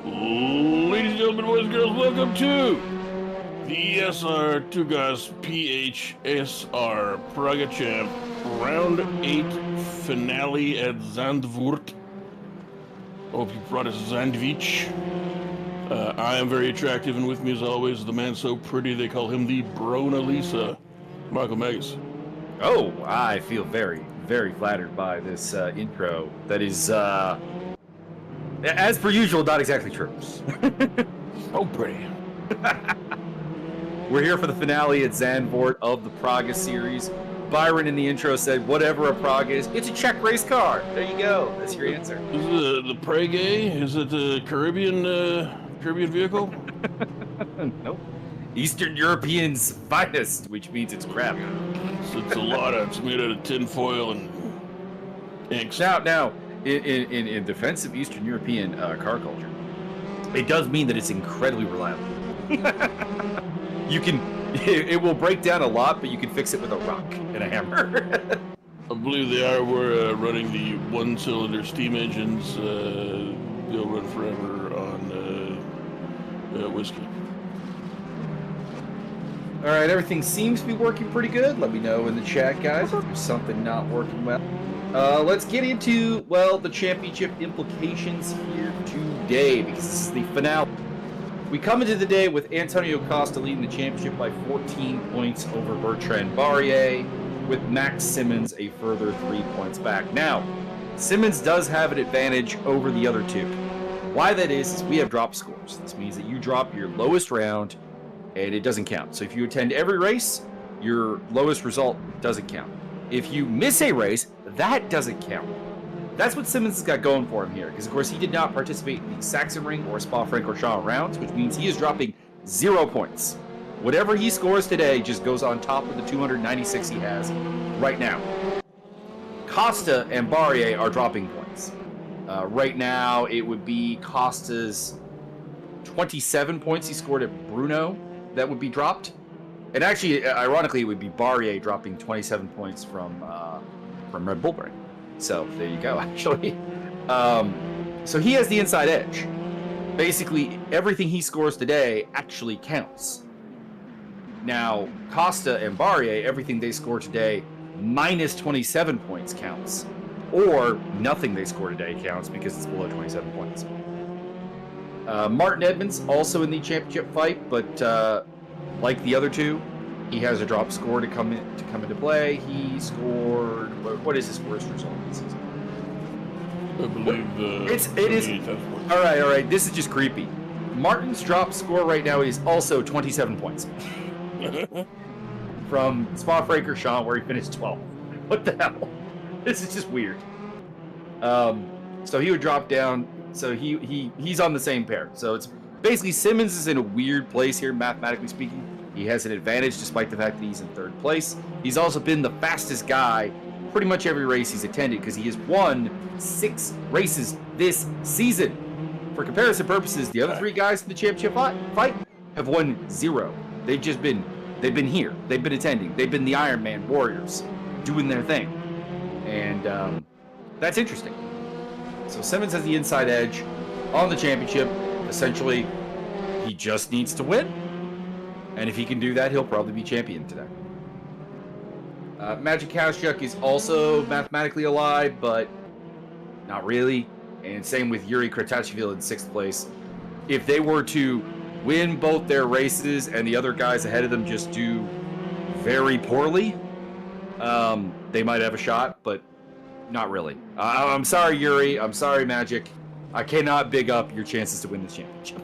Ladies and gentlemen, boys and girls, welcome to the ESR Tugas PHSR Praga Champ Round 8 finale at Zandvoort. Hope you brought us Zandvoort. I am very attractive, and with me as always, the man so pretty they call him the Brona Lisa, Michael Magus. Oh, I feel very, very flattered by this intro. That is, as per usual, not exactly true. So pretty. We're here for the finale at Zanvoort of the Praga series. Byron in the intro said, whatever a Praga is, it's a Czech race car. There you go. That's your answer. Is it the Praga? Is it the Caribbean vehicle? Nope. Eastern European's finest, which means it's crap. It's a lot of, it's made out of tin foil and inks. Now, in defense of Eastern European car culture, it does mean that it's incredibly reliable. It will break down a lot, but you can fix it with a rock and a hammer. I believe they are. We're running the one-cylinder steam engines. They'll run forever on whiskey. All right, everything seems to be working pretty good. Let me know in the chat, guys, if there's something not working well. Let's get into, well, the championship implications here today, because this is the finale. We come into the day with Antonio Costa leading the championship by 14 points over Bertrand Barrier, with Max Simmons a further 3 points back. Now, Simmons does have an advantage over the other two. Why that is we have drop scores. This means that you drop your lowest round, and it doesn't count. So if you attend every race, your lowest result doesn't count. If you miss a race, that doesn't count. That's what Simmons has got going for him here, because of course he did not participate in the Sachsenring or Spa-Francorchamps rounds, which means he is dropping 0 points. Whatever he scores today just goes on top of the 296 he has right now. Costa and Barrier are dropping points. Right now, it would be Costa's 27 points he scored at Brno that would be dropped. And actually, ironically, it would be Barrier dropping 27 points from Red Bull Ring. So there you go, actually. So he has the inside edge. Basically, everything he scores today actually counts. Now, Costa and Barrier, everything they score today minus 27 points counts. Or nothing they score today counts because it's below 27 points. Martin Edmonds also in the championship fight, but like the other two, he has a drop score to come into play. He scored, what is his worst result this season? I believe it is. All right. This is just creepy. Martin's drop score right now is also 27 points from Spa-Francorchamps, where he finished 12th. What the hell? This is just weird. So he would drop down. So he's on the same pair. So it's basically Simmons is in a weird place here, mathematically speaking. He has an advantage despite the fact that he's in third place. He's also been the fastest guy pretty much every race he's attended because he has won 6 races this season. For comparison purposes, the other 3 guys in the championship fight have won 0. They've been here. They've been attending. They've been the Iron Man warriors doing their thing. And that's interesting. So Simmons has the inside edge on the championship. Essentially, he just needs to win. And if he can do that, he'll probably be champion today. Magic Kashuk is also mathematically alive, but not really. And same with Yuri Kratachvili in 6th place. If they were to win both their races and the other guys ahead of them just do very poorly, they might have a shot, but not really. I'm sorry, Yuri. I'm sorry, Magic. I cannot big up your chances to win this championship.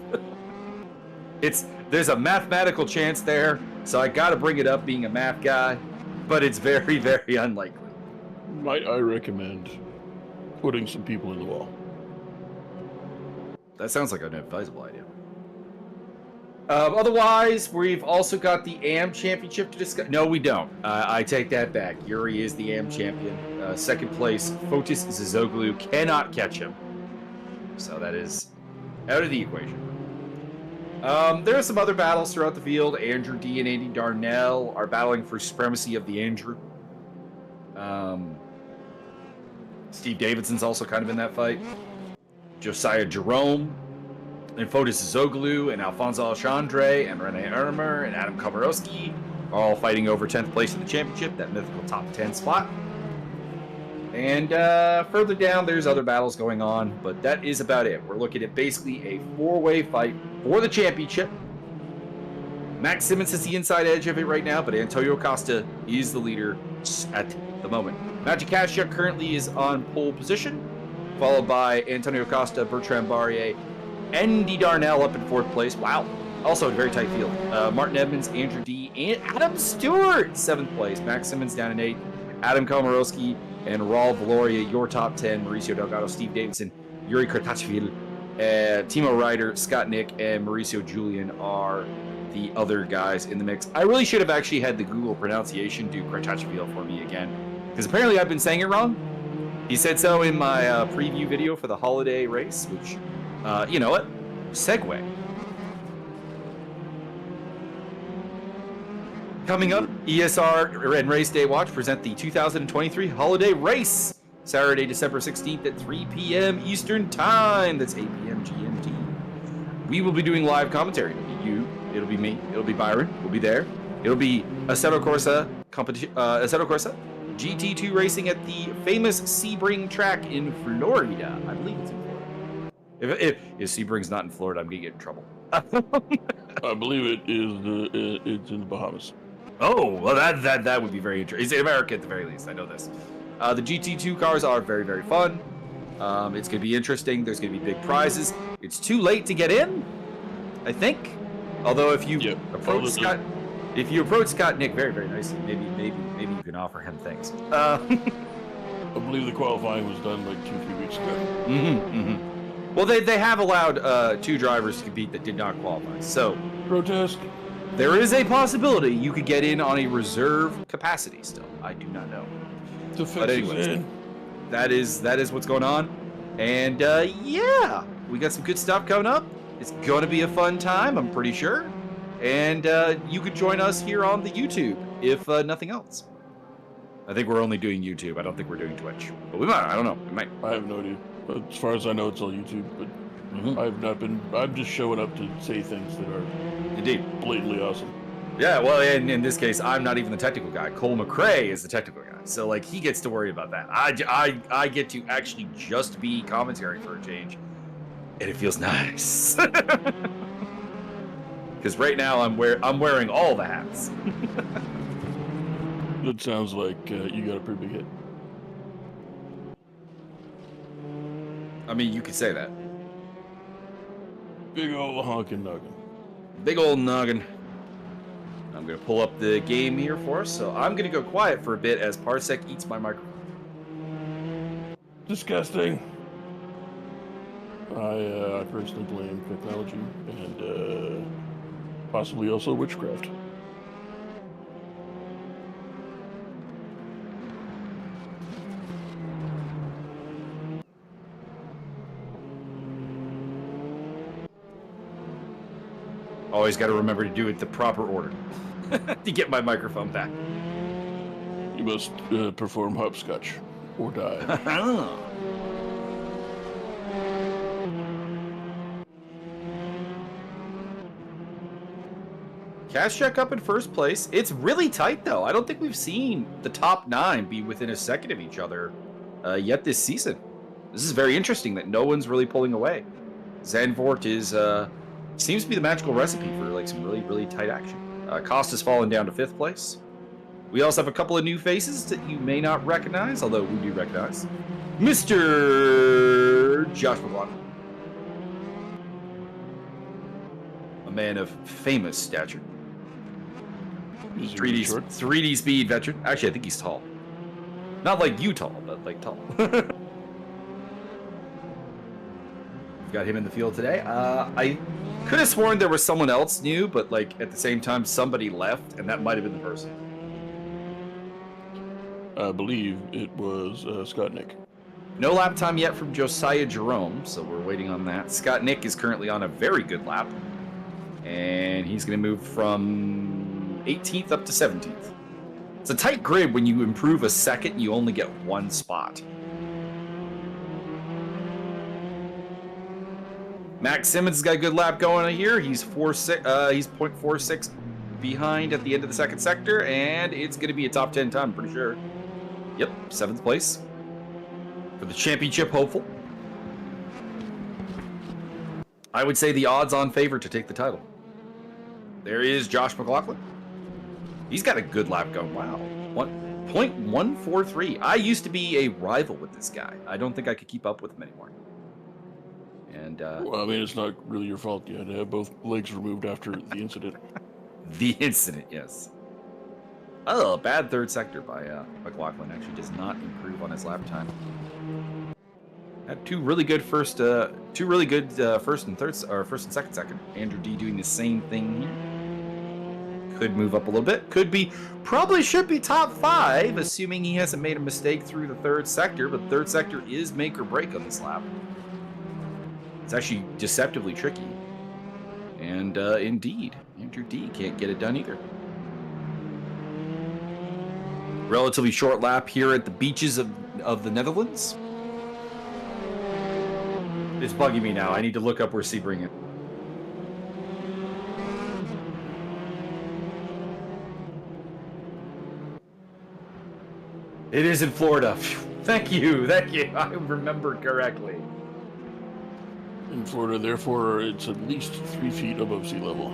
There's a mathematical chance there, so I got to bring it up being a math guy, but it's very, very unlikely. Might I recommend putting some people in the wall? That sounds like an advisable idea. Otherwise, we've also got the AM Championship to discuss. No, we don't. I take that back. Yuri is the AM champion. 2nd place, Fotis Zizoglu cannot catch him. So that is out of the equation. There are some other battles throughout the field. Andrew D and Andy Darnell are battling for supremacy of the Andrew. Steve Davidson's also kind of in that fight. Josiah Jerome And Fotis Zoglu and Alfonso Alexandre and Rene Ermer and Adam Komorowski are all fighting over 10th place in the championship, that mythical top 10 spot. And further down, there's other battles going on, but that is about it. We're looking at basically a 4-way fight for the championship. Max Simmons has the inside edge of it right now, but Antonio Costa is the leader at the moment. Magic Kashuk currently is on pole position, followed by Antonio Costa, Bertrand Barrier, Andy Darnell up in 4th place. Wow. Also a very tight field. Martin Edmonds, Andrew D, and Adam Stewart, 7th place. Max Simmons down in 8th. Adam Komorowski and Raul Valoria, your top 10. Mauricio Delgado, Steve Davidson, Yuri Kratachvili, Timo Ryder, Scott Nick, and Mauricio Julian are the other guys in the mix. I really should have actually had the Google pronunciation do Kratachvili for me again, because apparently I've been saying it wrong. He said so in my preview video for the holiday race, which, you know what? Segue. Coming up, ESR and Race Day Watch present the 2023 Holiday Race, Saturday, December 16th at 3 p.m. Eastern Time. That's 8 p.m. GMT. We will be doing live commentary. It'll be you, it'll be me, it'll be Byron, we'll be there. It'll be Assetto Corsa GT2 racing at the famous Sebring track in Florida. I believe it's in Florida. If Sebring's not in Florida, I'm gonna get in trouble. I believe it is. It's in the Bahamas. Oh, well, that would be very interesting. It's in America at the very least. I know this. The GT2 cars are very, very fun. It's going to be interesting. There's going to be big prizes. It's too late to get in, I think. Although if you approach Scott, Nick very, very nicely, maybe you can offer him things. I believe the qualifying was done like 2-3 weeks ago. Well, they have allowed 2 drivers to compete that did not qualify. So protest. There is a possibility you could get in on a reserve capacity still. I do not know. But anyways, that is what's going on. And yeah, we got some good stuff coming up. It's going to be a fun time, I'm pretty sure. And you could join us here on the YouTube, if nothing else. I think we're only doing YouTube. I don't think we're doing Twitch. But we might. I don't know. We might. I have no idea. But as far as I know, it's all YouTube. But I've not been. I'm just showing up to say things that are indeed blatantly awesome. Yeah, well, in this case, I'm not even the technical guy. Cole McRae is the technical guy. So, like, he gets to worry about that. I get to actually just be commentary for a change. And it feels nice. Because right now, I'm wearing all the hats. That sounds like you got a pretty big hit. I mean, you could say that. Big old honkin' noggin. Big old noggin. I'm going to pull up the game here for us, so I'm going to go quiet for a bit as Parsec eats my microphone. Disgusting. I personally blame technology and possibly also witchcraft. Always got to remember to do it the proper order to get my microphone back. You must perform hopscotch or die. Cash check up in first place. It's really tight, though. I don't think we've seen the top 9 be within a second of each other yet this season. This is very interesting that no one's really pulling away. Zanvoort is seems to be the magical recipe for like some really, really tight action. Costa's fallen down to 5th place. We also have a couple of new faces that you may not recognize, although we do recognize. Mr. Josh McLaughlin. A man of famous stature. 3D speed veteran. Actually, I think he's tall. Not like you tall, but like tall. We've got him in the field today. I could have sworn there was someone else new, but like at the same time somebody left, and that might have been the person. I believe it was Scott Nick. No lap time yet from Josiah Jerome, so we're waiting on that. Scott Nick is currently on a very good lap, and he's going to move from 18th up to 17th. It's a tight grid. When you improve a second, you only get 1 spot. Max Simmons has got a good lap going on here. He's 0.46 behind at the end of the second sector, and it's going to be a top 10 time, I'm pretty sure. Yep, 7th place for the championship hopeful. I would say the odds-on favorite to take the title. There is Josh McLaughlin. He's got a good lap going. Wow, 1.143. I used to be a rival with this guy. I don't think I could keep up with him anymore. And well, I mean, it's not really your fault. You had to have both legs removed after the incident. The incident, yes. Oh, bad third sector by McLaughlin. Actually, does not improve on his lap time. Had two really good first and second sector. Andrew D doing the same thing here. Could move up a little bit. Probably should be top 5, assuming he hasn't made a mistake through the third sector. But third sector is make or break on this lap. It's actually deceptively tricky. And indeed, Andrew D can't get it done either. Relatively short lap here at the beaches of the Netherlands. It's bugging me now. I need to look up where Sebring is. It is in Florida. Thank you. I remembered correctly. In Florida, therefore, it's at least 3 feet above sea level.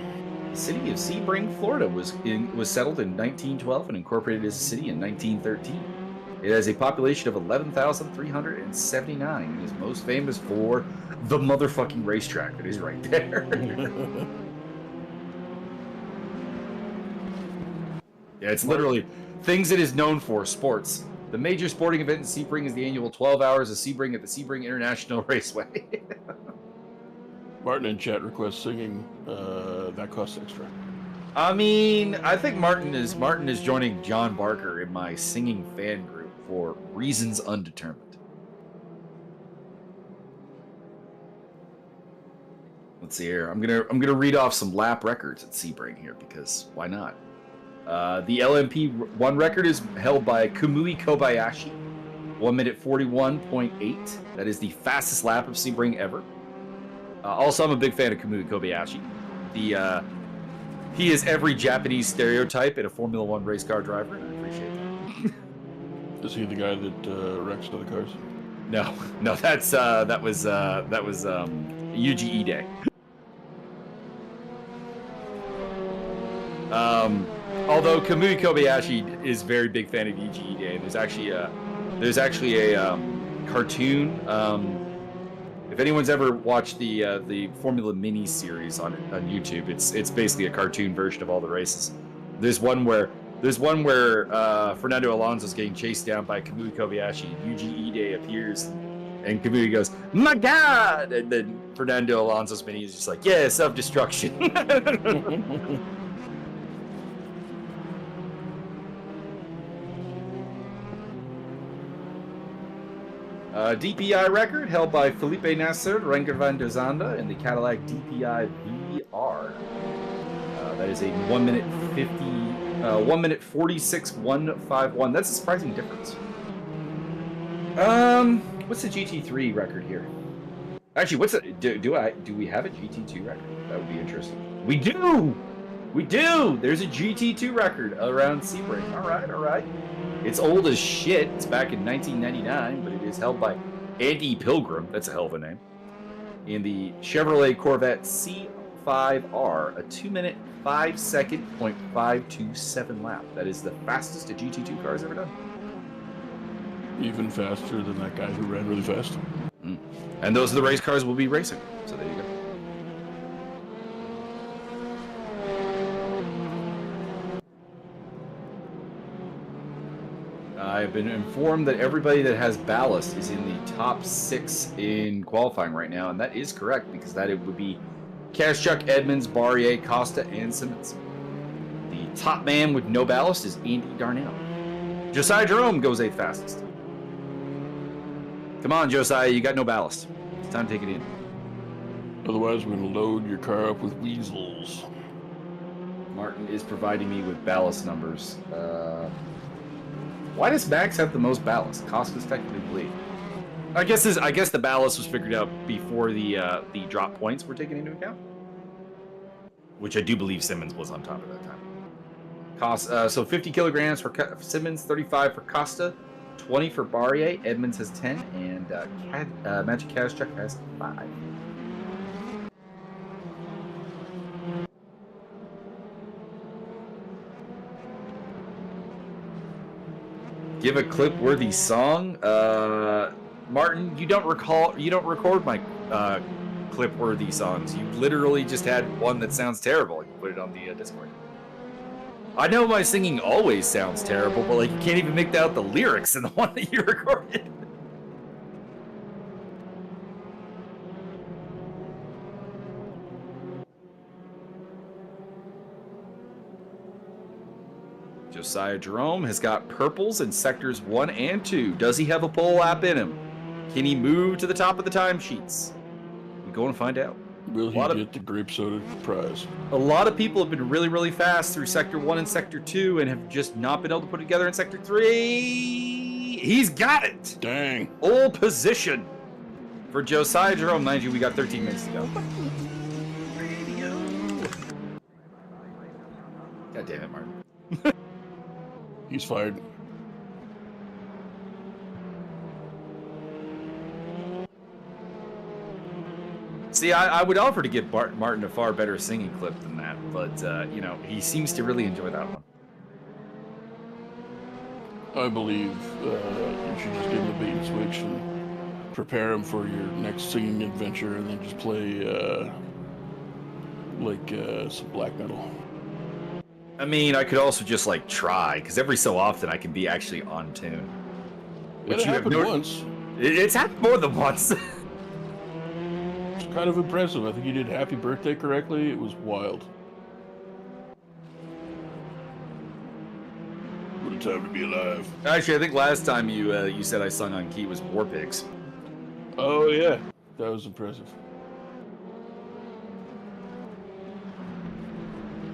The city of Sebring, Florida was settled in 1912 and incorporated as a city in 1913. It has a population of 11,379 and is most famous for the motherfucking racetrack that is right there. Yeah, it's literally things it is known for, sports. The major sporting event in Sebring is the annual 12 Hours of Sebring at the Sebring International Raceway. Martin in chat requests singing. That costs extra. I mean, I think Martin is joining John Barker in my singing fan group for reasons undetermined. Let's see here. I'm gonna read off some lap records at Sebring here because why not? The LMP1 record is held by Kamui Kobayashi, 1 minute 41.8. That is the fastest lap of Sebring ever. Also, I'm a big fan of Kamui Kobayashi. He is every Japanese stereotype in a Formula One race car driver, and I appreciate that. Is he the guy that wrecks other cars? No, that was Yuji Ide. Although Kamui Kobayashi is a very big fan of Yuji Ide, and there's actually a cartoon. If anyone's ever watched the Formula Mini series on YouTube, it's basically a cartoon version of all the races. There's one where Fernando Alonso's getting chased down by Kamui Kobayashi. Yuji Ide appears, and Kamui goes, "My God!" And then Fernando Alonso's Mini is just like, "Yeah, self-destruction." DPI record held by Felipe Nasser, Renger van der Zande, in the Cadillac DPI VR. That is a 1 minute 46.151. That's a surprising difference. What's the GT3 record here? Actually, do we have a GT2 record? That would be interesting. We do. There's a GT2 record around Sebring. All right. It's old as shit. It's back in 1999, but it is held by Andy Pilgrim. That's a hell of a name. In the Chevrolet Corvette C5R, a 2 minute 5 second .527 lap. That is the fastest a GT2 car has ever done. Even faster than that guy who ran really fast. And those are the race cars we'll be racing. So there you go. I've been informed that everybody that has ballast is in the top 6 in qualifying right now, and that is correct because it would be Kashchuk, Edmonds, Barrier, Costa, and Simmons. The top man with no ballast is Andy Darnell. Josiah Jerome goes 8th fastest. Come on, Josiah, you got no ballast. It's time to take it in. Otherwise, we're going to load your car up with weasels. Martin is providing me with ballast numbers. Why does Max have the most ballast? Costa's technically the lead. I guess the ballast was figured out before the drop points were taken into account, which I do believe Simmons was on top of that time. So 50 kilograms for Simmons, 35 for Costa, 20 for Barrier. Edmonds has 10, and Magic Kazchuk has 5. Give a clip-worthy song. Martin, you don't record my clip-worthy songs. You literally just had one that sounds terrible. You put it on the Discord. I know my singing always sounds terrible, but like you can't even make out the lyrics in the one that you recorded. Josiah Jerome has got purples in sectors 1 and 2. Does he have a pole lap in him? Can he move to the top of the timesheets? We go and find out. Will he get the grape soda prize? A lot of people have been really, really fast through Sector 1 and Sector 2 and have just not been able to put it together in Sector 3. He's got it! Dang. Pole position for Josiah Jerome. Mind you, we got 13 minutes to go. God damn it, Martin. He's fired. See, I would offer to give Martin a far better singing clip than that, but, you know, he seems to really enjoy that one. I believe you should just give him the bait and switch and prepare him for your next singing adventure and then just play, some black metal. I mean, I could also just, like, try, because every so often I can be actually on tune. It happened once. It's happened more than once. Kind of impressive. I think you did Happy Birthday correctly. It was wild. What a time to be alive. Actually, I think last time you said I sung on key was War Pigs. Oh yeah, that was impressive.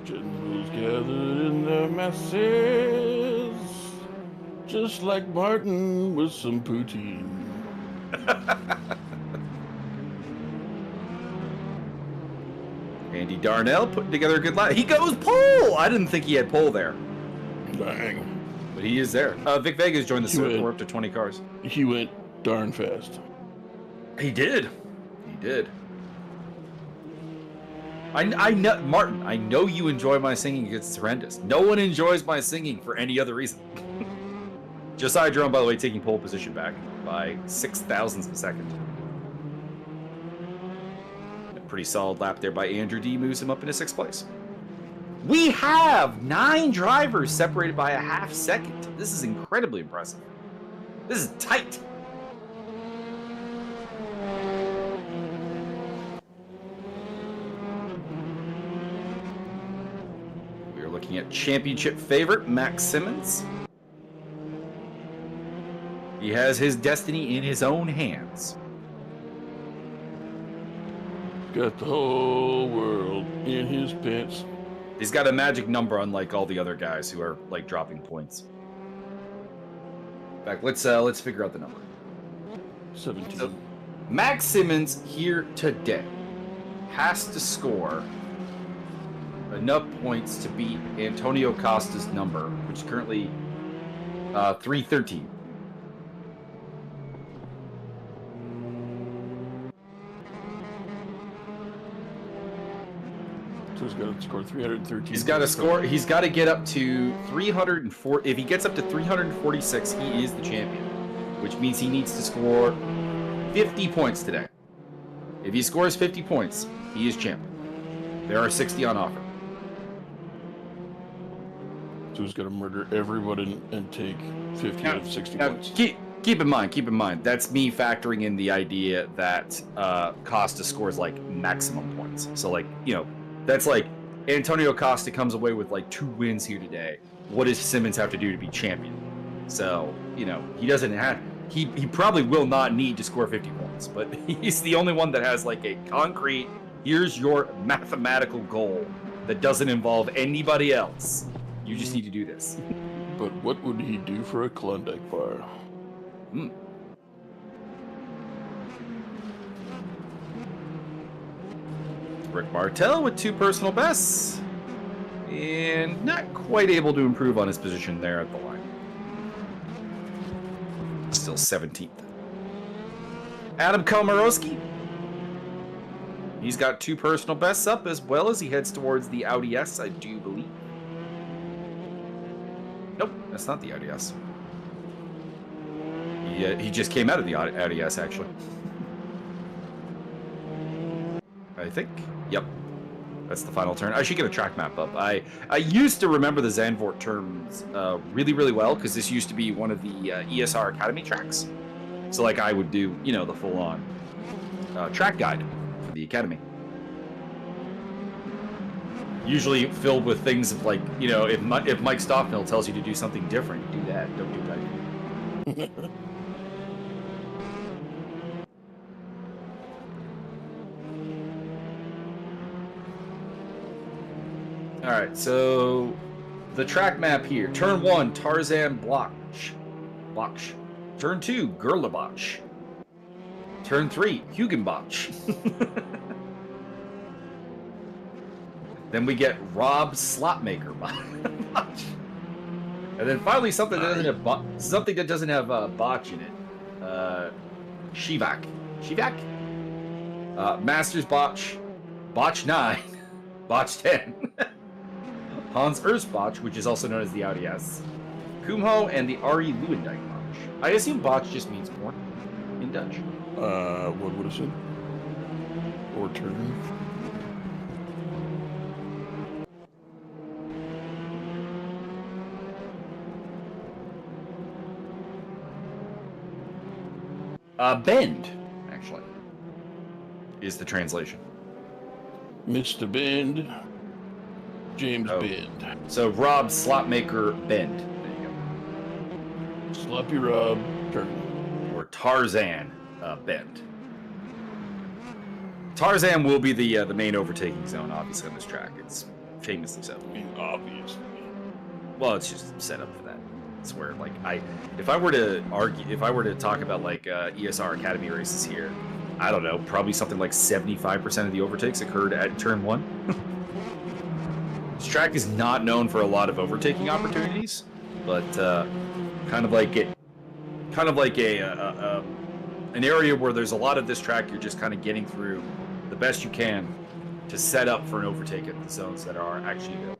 Generals gathered in their masses, just like Martin with some poutine. Andy Darnell putting together a good line. He goes pole! I didn't think he had pole there. Dang. But he is there. Vic Vegas joined the circle. We're up to 20 cars. He went darn fast. He did. He did. I know, Martin, I know you enjoy my singing because it's horrendous. No one enjoys my singing for any other reason. Josiah Jerome, by the way, taking pole position back by 0.006 of a second. Pretty solid lap there by Andrew D. Moves him up into 6th place. We have 9 drivers separated by a half second. This is incredibly impressive. This is tight. We are looking at championship favorite Max Simmons. He has his destiny in his own hands. Got the whole world in his pants. He's got a magic number, unlike all the other guys who are like dropping points. In fact, let's figure out the number. 17. So, Max Simmons here today has to score enough points to beat Antonio Costa's number, which is currently 313. So he's got to score 313. He's got to score. He's got to get up to 304. If he gets up to 346, he is the champion, which means he needs to score 50 points today. If he scores 50 points, he is champion. There are 60 on offer. So he's got to murder everyone and take 50 out of 60 points. Keep in mind, that's me factoring in the idea that Costa scores like maximum points. So like, you know, that's like Antonio Costa comes away with like 2 wins here today. What does Simmons have to do to be champion? So, you know, he doesn't have, he probably will not need to score 50 points, but he's the only one that has like a concrete, here's your mathematical goal that doesn't involve anybody else. You just need to do this. But what would he do for a Klondike bar? Rick Martel with 2 personal bests. And not quite able to improve on his position there at the line. Still 17th. Adam Komarowski. He's got 2 personal bests up as well as he heads towards the Audi S, I do believe. Nope, that's not the Audi S. He just came out of the Audi S, actually. I think. Yep. That's the final turn. I should get a track map up. I used to remember the Zanvoort turns really, really well because this used to be one of the ESR Academy tracks. So, like, I would do, you know, the full-on track guide for the Academy. Usually filled with things of, like, you know, if Mike Stockmill tells you to do something different, do that. Don't do that. Alright, so the track map here. Turn 1, Tarzan Blotch. Turn 2, Gerlebach. Turn 3, Hugenbach. Then we get Rob Slotmaker. And then finally something that doesn't have botch in it. Shivak. Masters Botch. Botch 9. Botch 10. Hans Erzbach, which is also known as the Audi S, Kumho, and the Ari Lewandijk Botch. I assume Botch just means morning in Dutch. What would it say? Or turn? Bend, actually, is the translation. Mr. Bend. James Bend. So Rob Slotmaker Bend. There you go. Sloppy Rob turn. Or Tarzan Bend. Tarzan will be the main overtaking zone, obviously, on this track. It's famously so. I mean, obviously. Well, it's just set up for that. It's where, like, if I were to talk about, like, ESR Academy races here, I don't know, probably something like 75% of the overtakes occurred at turn 1. This track is not known for a lot of overtaking opportunities, but kind of like an area where there's a lot of this track. You're just kind of getting through the best you can to set up for an overtake at the zones that are actually available.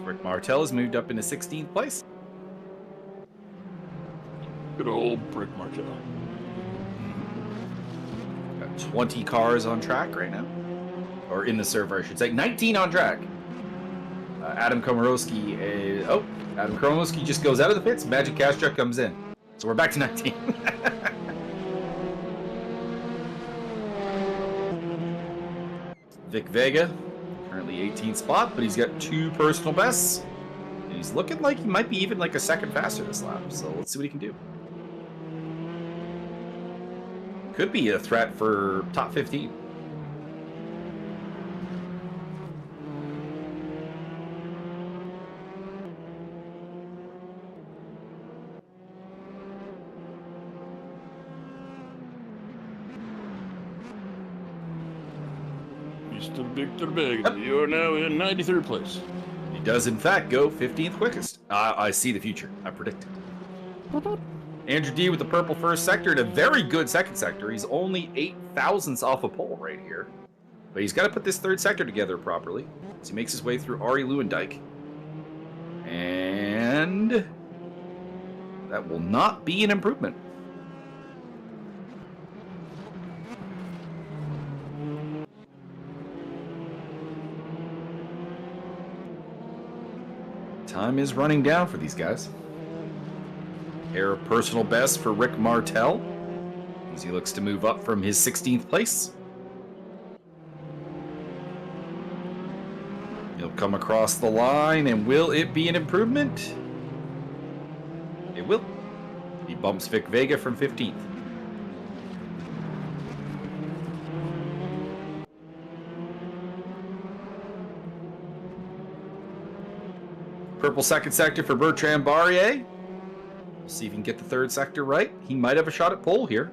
Rick Martel has moved up into 16th place. Good old Brick Martel. Got 20 cars on track right now. Or in the server, I should say. 19 on track. Adam Komarowski Adam Komarowski just goes out of the pits. Magic Cash Truck comes in. So we're back to 19. Vic Vega, currently 18th spot, but he's got 2 personal bests. And he's looking like he might be even like a second faster this lap. So let's see what he can do. Could be a threat for top 15. Mr. Victor Big, you are now in 93rd place. He does, in fact, go 15th quickest. I see the future. I predict it. Andrew D with the purple first sector and a very good second sector. He's only 8 thousandths off a pole right here. But he's got to put this third sector together properly as he makes his way through Ari Lewandijk. And that will not be an improvement. Time is running down for these guys. Pair of personal best for Rick Martel as he looks to move up from his 16th place. He'll come across the line, and will it be an improvement? It will. He bumps Vic Vega from 15th. Purple second sector for Bertrand Barrier. We'll see if he can get the third sector right. He might have a shot at pole here.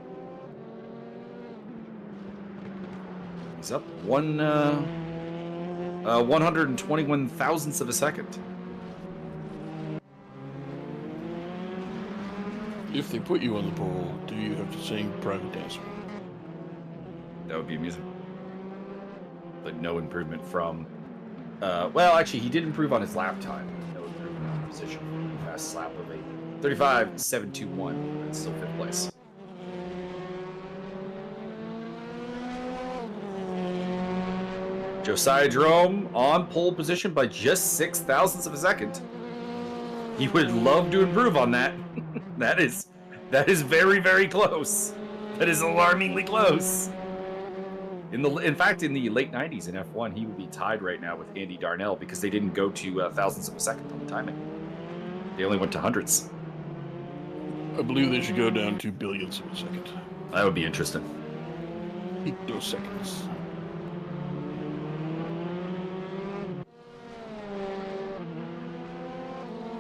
He's up 121 thousandths of a second. If they put you on the pole, do you have to sing Private Dancer? That would be amusing. But no improvement from... well, actually, he did improve on his lap time. No improvement on position. Fastest lap of a 35.721. That's still 5th place. Josiah Jerome on pole position by just 6 thousandths of a second. He would love to improve on that. That is very, very close. That is alarmingly close. In fact, in the late 90s in F1, he would be tied right now with Andy Darnell because they didn't go to thousandths of a second on the timing. They only went to hundredths. I believe they should go down to billionths of a second. That would be interesting. Seconds.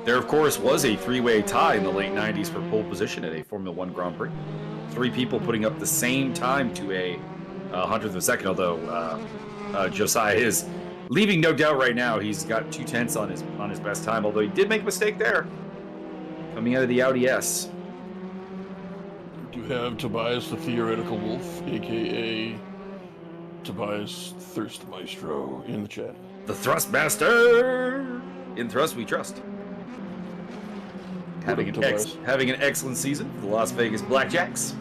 There, of course, was a three-way tie in the late 90s for pole position at a Formula One Grand Prix. 3 people putting up the same time to a hundredth of a second, although Josiah is leaving no doubt right now. He's got 2/10 on his best time, although he did make a mistake there. Coming out of the Audi S. You have Tobias the Theoretical Wolf, a.k.a. Tobias Thirst Maestro, in the chat. The Thrustmaster! In Thrust we trust. Having an excellent season for the Las Vegas Blackjacks.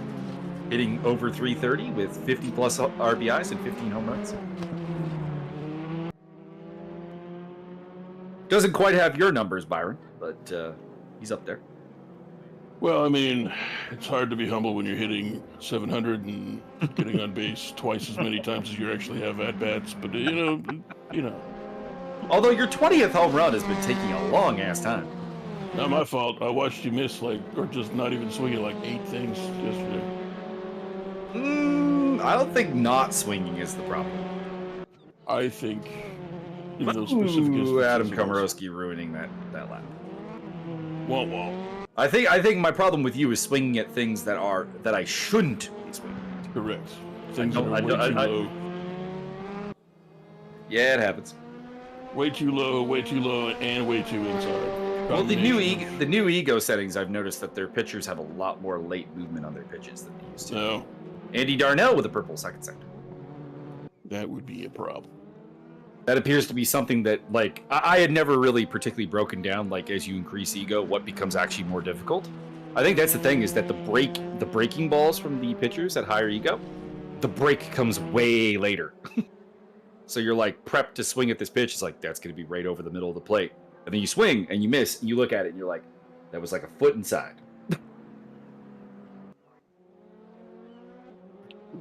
Hitting over 330 with 50 plus RBIs and 15 home runs. Doesn't quite have your numbers, Byron, but he's up there. Well, I mean, it's hard to be humble when you're hitting 700 and getting on base twice as many times as you actually have at-bats, but you know. Although your 20th home run has been taking a long ass time. Not my fault. I watched you miss or just not even swinging 8 things yesterday. I don't think not swinging is the problem. I think in those specific instances, Adam Komorowski ruining that lap. Wah. I think my problem with you is swinging at things that I shouldn't be swinging at. Correct. Things that are way too low. Yeah, it happens. Way too low, and way too inside. Well, the new ego settings, I've noticed that their pitchers have a lot more late movement on their pitches than they used to. No. Andy Darnell with a purple second sector. That would be a problem. That appears to be something that, I had never really particularly broken down, as you increase ego, what becomes actually more difficult. I think that's the thing, is that the breaking balls from the pitchers at higher ego, the break comes way later. So you're prepped to swing at this pitch. It's that's going to be right over the middle of the plate. And then you swing and you miss, and you look at it and you're like, that was a foot inside.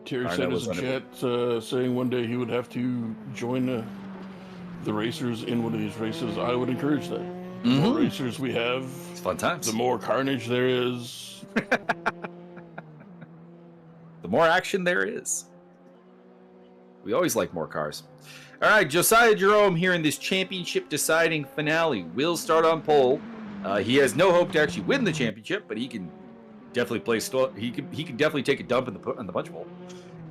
Terry said in the chat saying one day he would have to join the racers in one of these races. I would encourage that. The more racers we have, it's fun times. The more carnage there is. The more action there is. We always like more cars. All right, Josiah Jerome here in this championship deciding finale will start on pole. He has no hope to actually win the championship, but he can definitely he can definitely take a dump in the punch bowl.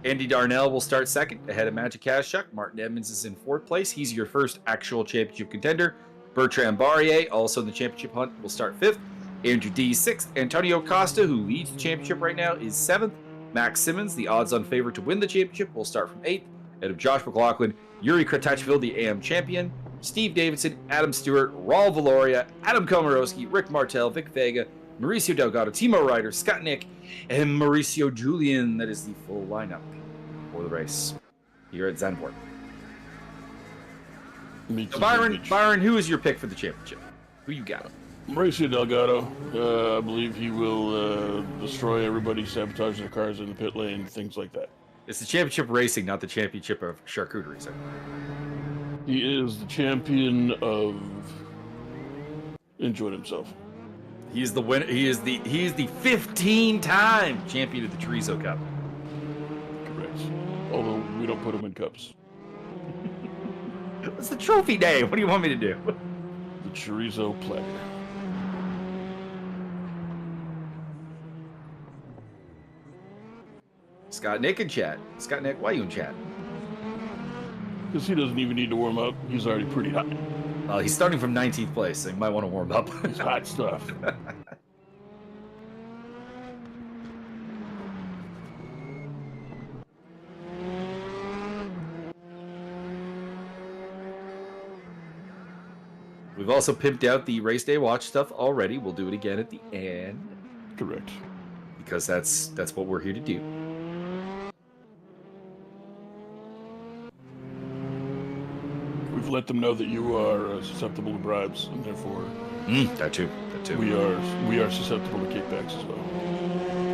Andy Darnell will start second ahead of Magic Kashchuk. Martin Edmonds is in 4th place. He's your first actual championship contender. Bertrand Barrier, also in the championship hunt, will start 5th. Andrew D 6th. Antonio Costa, who leads the championship right now, is 7th. Max Simmons, the odds-on favorite to win the championship, will start from 8th. Ahead of Josh McLaughlin, Yuri Kratachvili, the AM champion, Steve Davidson, Adam Stewart, Raul Valoria, Adam Komorowski, Rick Martel, Vic Vega, Mauricio Delgado, Timo Ryder, Scott Nick, and Mauricio Julian. That is the full lineup for the race here at Zanvoort. So Byron, who is your pick for the championship? Who you got? Mauricio Delgado. I believe he will destroy everybody, sabotage their cars in the pit lane, things like that. It's the championship racing, not the championship of charcuterie. So. He is the champion of enjoying himself. He is the winner. He is the 15-time champion of the Chorizo Cup. Correct. Although we don't put him in cups. It's the trophy day. What do you want me to do? The chorizo platter. Scott Nick in chat. Scott Nick, why you in chat? Because he doesn't even need to warm up. He's already pretty hot. He's starting from 19th place, so he might want to warm up. It's hot stuff. We've also pimped out the race day watch stuff already. We'll do it again at the end. Correct. Because that's what we're here to do. We've let them know that you are susceptible to bribes, and therefore That too. we are susceptible to kickbacks as well.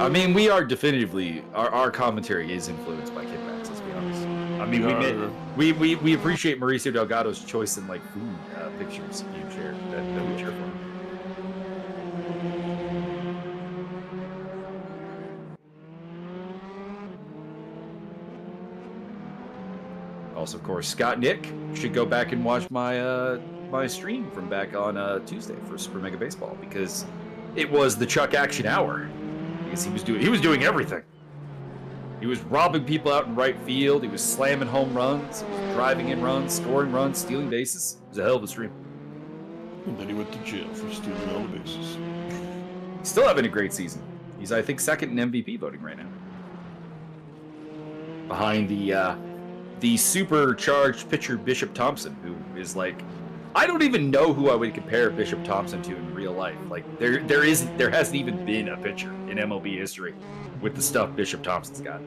I mean, we are definitively our commentary is influenced by kickbacks. Let's be honest. I mean, we appreciate Mauricio Delgado's choice in like food pictures being shared that we cheer for. Also, of course, Scott Nick should go back and watch my my stream from back on Tuesday for Super Mega Baseball because it was the Chuck Action Hour. Because he was doing everything. He was robbing people out in right field. He was slamming home runs. He was driving in runs, scoring runs, stealing bases. It was a hell of a stream. And then he went to jail for stealing all the bases. Still having a great season. He's, I think, second in MVP voting right now. Behind the supercharged pitcher Bishop Thompson, who is like, I don't even know who I would compare Bishop Thompson to in real life. Like there hasn't even been a pitcher in MLB history with the stuff Bishop Thompson's got.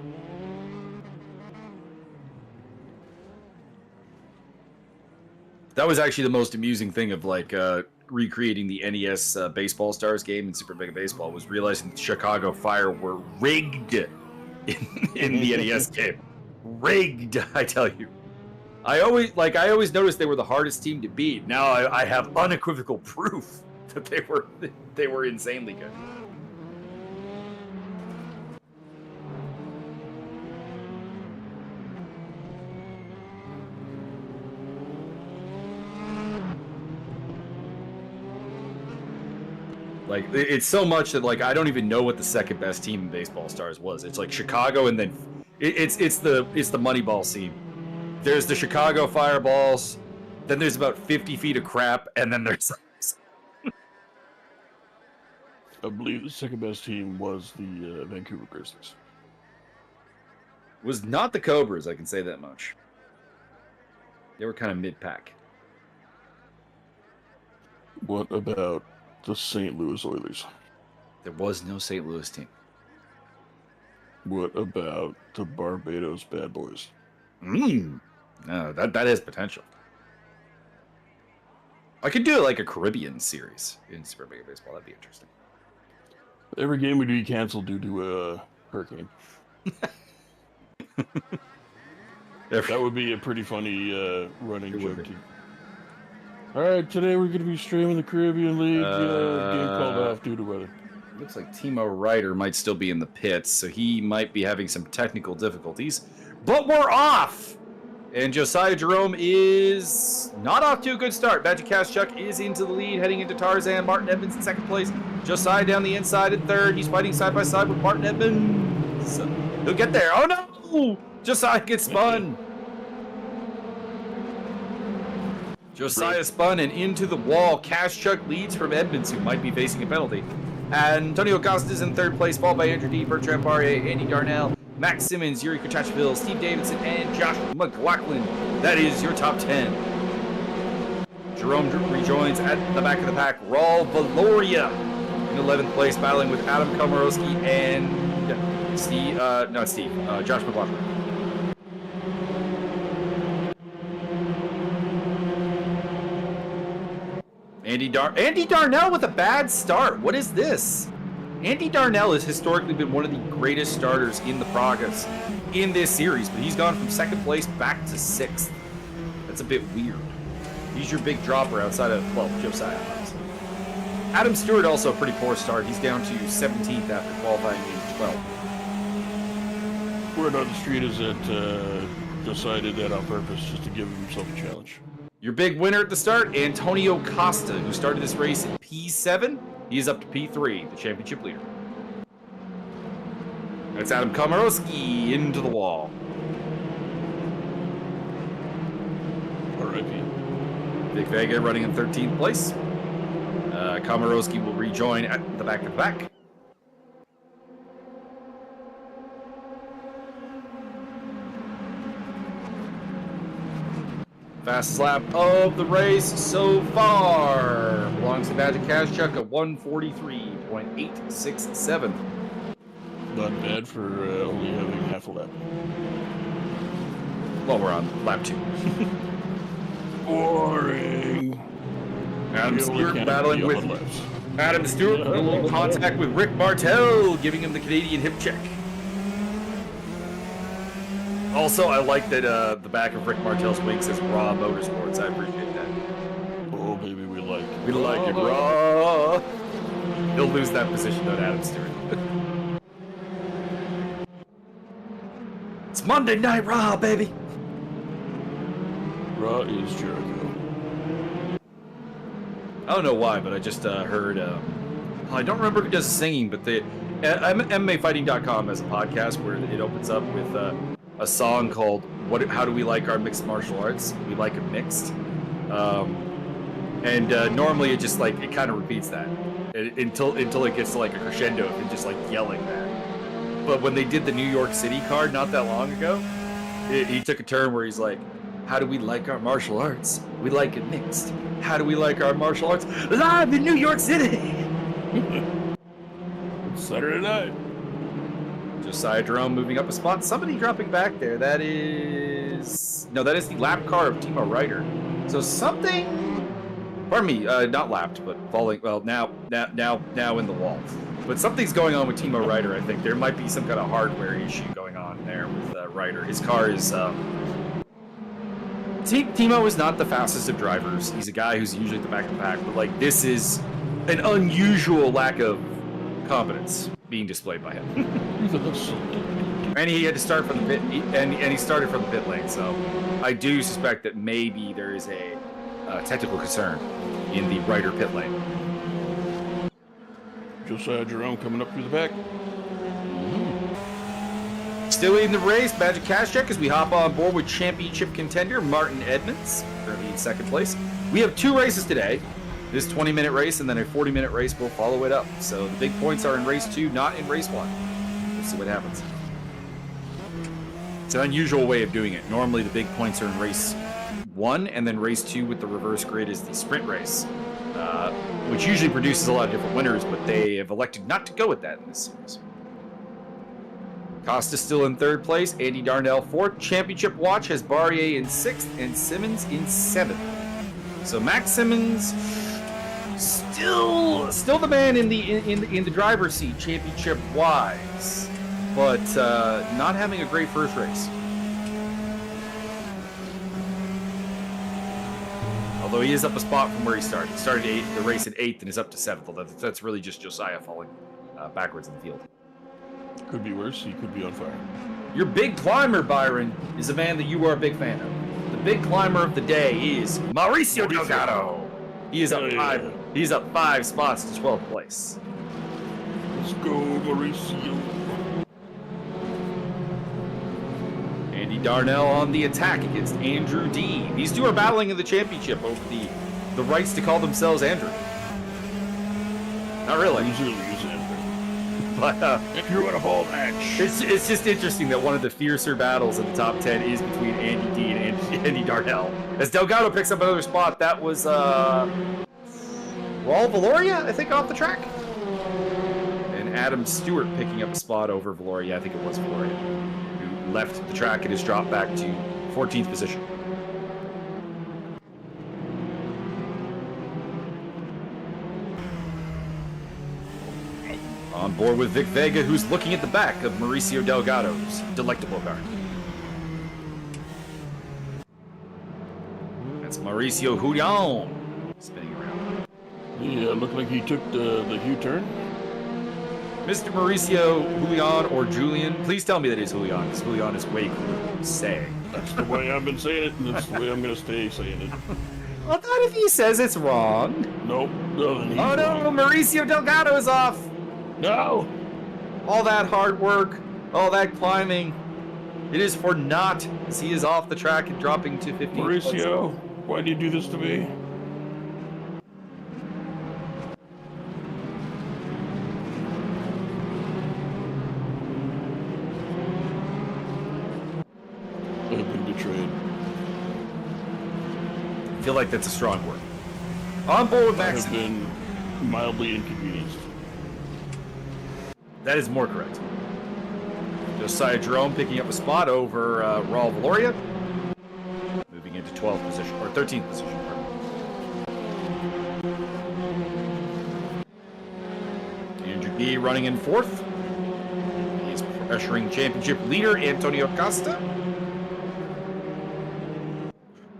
That was actually the most amusing thing of like recreating the NES Baseball Stars game in Super Mega Baseball was realizing the Chicago Fire were rigged in the NES game. Rigged, I tell you. I always noticed they were the hardest team to beat. Now I have unequivocal proof that they were insanely good. Like it's so much that like I don't even know what the second best team in Baseball Stars was. It's like Chicago, and then it's the Moneyball scene. There's the Chicago Fireballs, then there's about 50 feet of crap, and then there's. I believe the second best team was the Vancouver Grizzlies. Was not the Cobras, I can say that much. They were kind of mid-pack. What about the St. Louis Oilers? There was no St. Louis team. What about the Barbados Bad Boys? No, that has potential. I could do like a Caribbean series in Super Mega Baseball. That'd be interesting. Every game would be canceled due to a hurricane. That would be a pretty funny running joke. All right, today we're going to be streaming the Caribbean League game called off due to weather. Looks like Timo Ryder might still be in the pits, so he might be having some technical difficulties. But we're off! And Josiah Jerome is not off to a good start. Magic Kashchuk is into the lead, heading into Tarzan. Martin Edmonds in second place. Josiah down the inside in third. He's fighting side by side with Martin Edmonds. He'll get there. Oh no! Josiah gets spun. Josiah spun and into the wall. Kashchuk leads from Edmonds, who might be facing a penalty. Antonio Costa is in third place, followed by Andrew D, Bertrand Poirier, Andy Darnell, Max Simmons, Yuri Kochachville, Steve Davidson, and Josh McLaughlin. That is your top 10. Jerome rejoins at the back of the pack. Raul Valoria in 11th place, battling with Adam Komorowski and Josh McLaughlin. Andy Darnell with a bad start. What is this? Andy Darnell has historically been one of the greatest starters in the Pragas in this series, but he's gone from second place back to sixth. That's a bit weird. He's your big dropper outside of, well, Josiah, obviously. Adam Stewart also a pretty poor start. He's down to 17th after qualifying in 12th. Word on the street is that Josiah did that on purpose just to give himself a challenge. Your big winner at the start, Antonio Costa, who started this race in P7. He is up to P3, the championship leader. That's Adam Komorowski into the wall. R.I.P. Vic Vega running in 13th place. Komorowski will rejoin at the back of the back. Fastest lap of the race so far belongs to Magic Cash Chuck at 143.867. Not bad for only having half a lap. Well, we're on lap 2. Boring. Adam We only Stewart count battling the with odd laps. Adam Stewart, a little contact with Rick Martel, giving him the Canadian hip check. Also, I like that the back of Rick Martel's wing says Raw Motorsports. I appreciate that. Oh, baby, we like it. We like it raw. He'll lose that position on Adam Stewart. It's Monday Night Raw, baby. Raw is Jericho. I don't know why, but I just heard. I don't remember who does the singing, but the MMAfighting.com has a podcast where it opens up with a song called "How Do We Like Our Mixed Martial Arts?" We like it mixed, and normally it just like it kind of repeats that until it gets to like a crescendo and just like yelling that. But when they did the New York City card not that long ago, he took a turn where he's like, "How do we like our martial arts? We like it mixed. How do we like our martial arts? Live in New York City!" It's Saturday night. Josiah Jerome moving up a spot. Somebody dropping back there. That is the lap car of Timo Ryder. So something, pardon me, not lapped, but falling. Well, now in the wall. But something's going on with Timo Ryder. I think there might be some kind of hardware issue going on there with Ryder. His car is. Timo is not the fastest of drivers. He's a guy who's usually at the back of the pack, but like this is an unusual lack of confidence being displayed by him. And he had to start from the pit, and he started from the pit lane. So I do suspect that maybe there is a technical concern in the Ryder pit lane. Josiah Jerome coming up through the back. Still leading the race, Magic Cash Check as we hop on board with championship contender Martin Edmonds, currently in second place. We have 2 races today. This 20-minute race and then a 40-minute race will follow it up. So the big points are in race 2, not in race 1. We'll see what happens. It's an unusual way of doing it. Normally the big points are in race 1, and then race 2 with the reverse grid is the sprint race, which usually produces a lot of different winners, but they have elected not to go with that in this series. Costa still in 3rd place, Andy Darnell 4th. Championship watch has Barrier in 6th and Simmons in 7th. So Max Simmons still the man in the driver's seat, championship wise, but not having a great first race. Although he is up a spot from where he started. He started the race at 8th and is up to 7th. Although that's really just Josiah falling backwards in the field. Could be worse. He could be on fire. Your big climber, Byron, is a man that you are a big fan of. The big climber of the day is Mauricio Delgado. He is up 5. He's up 5 spots to 12th place. Let's go, Mauricio. Andy Darnell on the attack against Andrew D. These two are battling in the championship over the rights to call themselves Andrew. Not really. But if you're in a ball match, it's just interesting that one of the fiercer battles in the top 10 is between Andy D and Andy Darnell. As Delgado picks up another spot, that was Raul Valoria, I think, off the track. And Adam Stewart picking up a spot over Valoria. I think it was Valoria, who left the track and has dropped back to 14th position. On board with Vic Vega, who's looking at the back of Mauricio Delgado's delectable car. That's Mauricio Julian spinning around. Yeah, looked like he took the U-turn. Mr. Mauricio Julian or Julian. Please tell me that he's Julian, because Julian is way cooler to say. That's the way I've been saying it, and that's the way I'm gonna stay saying it. Well, not if he says it's wrong. Nope. Oh no, Mauricio Delgado is off. No. All that hard work, all that climbing, it is for naught as he is off the track and dropping to 15. Mauricio, why do you do this to me? I've been betrayed. I feel like that's a strong word. On board with I Max. have been mildly inconvenienced. That is more correct. Josiah Jerome picking up a spot over Raul Valoria. Moving into 12th position, or 13th position. Andrew B running in 4th. He's pressuring championship leader Antonio Costa,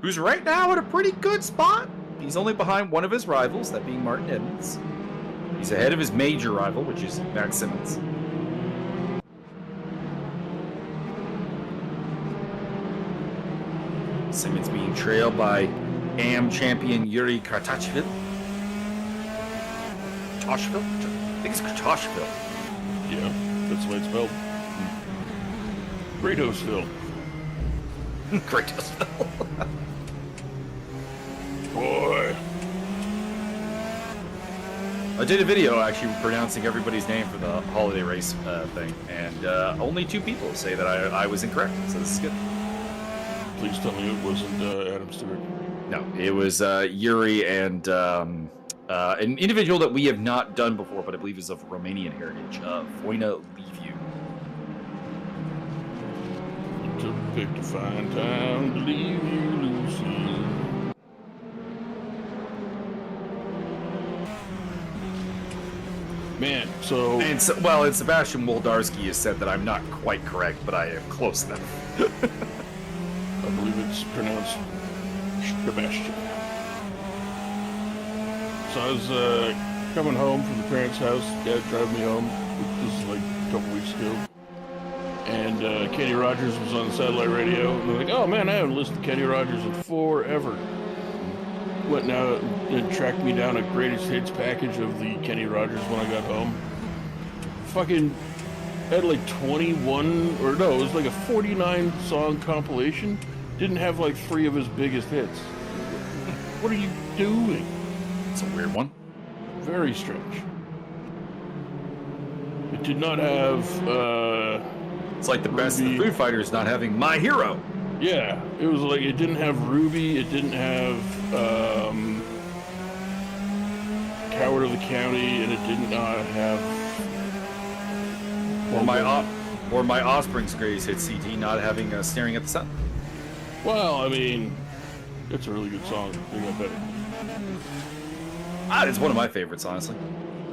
who's right now at a pretty good spot. He's only behind one of his rivals, that being Martin Edmonds. He's ahead of his major rival, which is Matt Simmons. Simmons being trailed by AM champion Yuri Kartachvili. Kartachvili? I think it's Kartachvili. Yeah, that's the way it's spelled. Gratosville. Gratosville. Boy. I did a video actually pronouncing everybody's name for the holiday race thing, and only 2 people say that I was incorrect, so this is good. Please tell me it wasn't Adam Stewart. No, it was Yuri and an individual that we have not done before, but I believe is of Romanian heritage, Voina Liviu. You took a pick to find time to leave you, Lucy. Man, so... And Sebastian Woldarski has said that I'm not quite correct, but I am close enough. I believe it's pronounced Sebastian. So I was coming home from the parents' house. Dad drove me home. This is like a couple weeks ago. And Kenny Rogers was on the satellite radio. And they're like, oh man, I haven't listened to Kenny Rogers in forever. Went out and tracked me down a greatest hits package of the Kenny Rogers when I got home. Fucking had like 21, or no, it was like a 49 song compilation. Didn't have like 3 of his biggest hits. What are you doing? It's a weird one. Very strange. It did not have, it's like the best of the Foo Fighters not having My Hero. Yeah, it was like, it didn't have Ruby, it didn't have, Coward of the County, and it did not have... Or my Offspring's greatest hit CD not having Staring at the Sun. Well, I mean, it's a really good song. They got better. It's one of my favorites, honestly.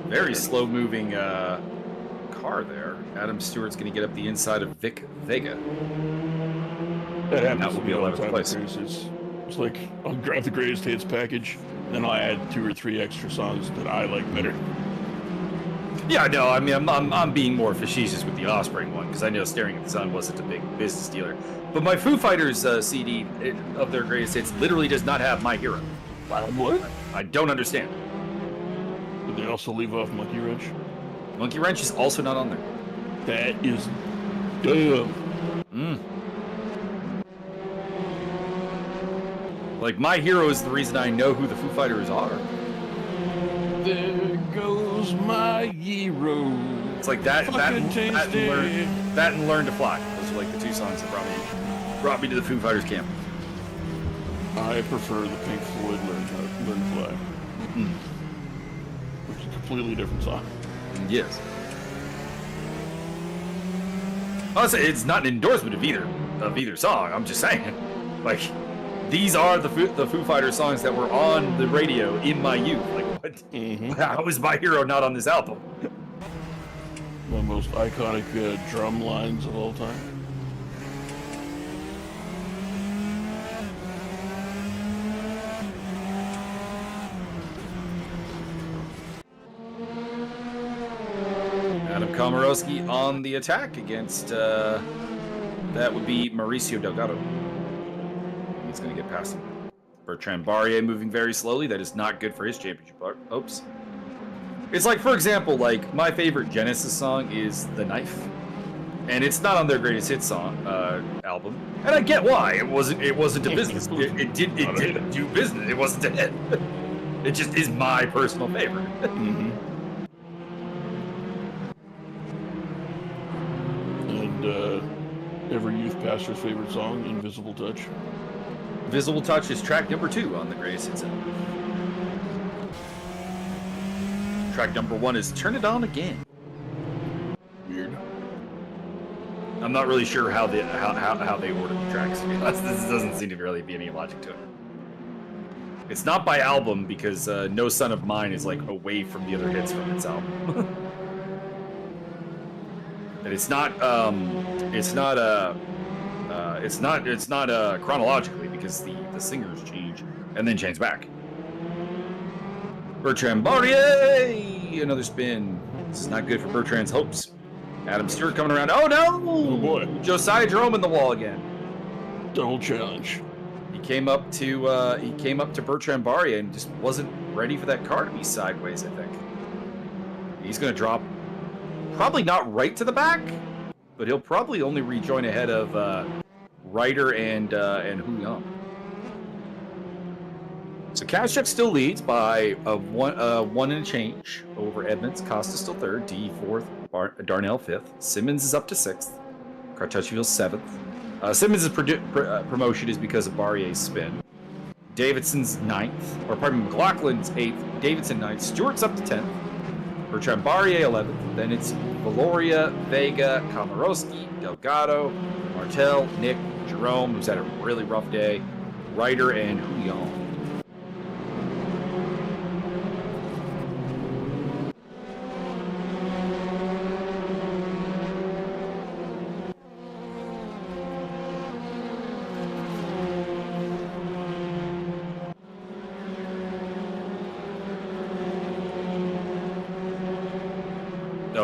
Very slow-moving car there. Adam Stewart's going to get up the inside of Vic Vega. That happens That will to be me all the 11th time. place. It's like, I'll grab the greatest hits package, and then I'll add 2 or 3 extra songs that I like better. Yeah, no, I mean, I'm being more facetious with the Offspring one, because I know Staring at the Sun wasn't a big business dealer. But my Foo Fighters CD of their greatest hits literally does not have My Hero. What? I don't understand. Did they also leave off Monkey Wrench? Monkey Wrench is also not on there. That is dumb. Like, My Hero is the reason I know who the Foo Fighters are. There goes my hero. It's like that and Learn to Fly. Those are like the 2 songs that brought me to the Foo Fighters camp. I prefer the Pink Floyd Learn to Fly. Which is a completely different song. Yes. Honestly, it's not an endorsement of either song. I'm just saying, like, these are the Foo Fighters songs that were on the radio in my youth. Like, what? How is My Hero not on this album? One of the most iconic drum lines of all time. Adam Komorowski on the attack against, that would be Mauricio Delgado. He's going to get past him. Bertrand Barrier moving very slowly. That is not good for his championship hopes. It's like, for example, like, my favorite Genesis song is The Knife. And it's not on their greatest hits song album. And I get why. It wasn't a business. It didn't do business. It wasn't a hit. It just is my personal favorite. Mm-hmm. And every youth pastor's favorite song, Invisible Touch. Invisible Touch is track number 2 on the greatest hits album. Track number 1 is Turn It On Again. Weird. I'm not really sure how they ordered the tracks. This doesn't seem to really be any logic to it. It's not by album because No Son of Mine is like away from the other hits from its album. And it's not chronologically because the singers change and then change back. Bertrand Barrier, another spin. This is not good for Bertrand's hopes. Adam Stewart coming around. Oh no! Oh boy! Josiah Jerome in the wall again. Double challenge. He came up to Bertrand Barrier and just wasn't ready for that car to be sideways. I think he's going to drop. Probably not right to the back, but he'll probably only rejoin ahead of Ryder and Huyon. So Kavchuk still leads by one and a change over Edmonds. Costa still third, D fourth, Darnell fifth. Simmons is up to sixth. Cartucciaville seventh. Simmons' promotion is because of Barrier's spin. Davidson's ninth, or pardon me, McLaughlin's eighth. Davidson ninth. Stewart's up to 10th. Bertrand Barrier 11th. Then it's Valoria, Vega, Komorowski, Delgado, Martel, Nick, Jerome, who's had a really rough day, Ryder, and Huyon.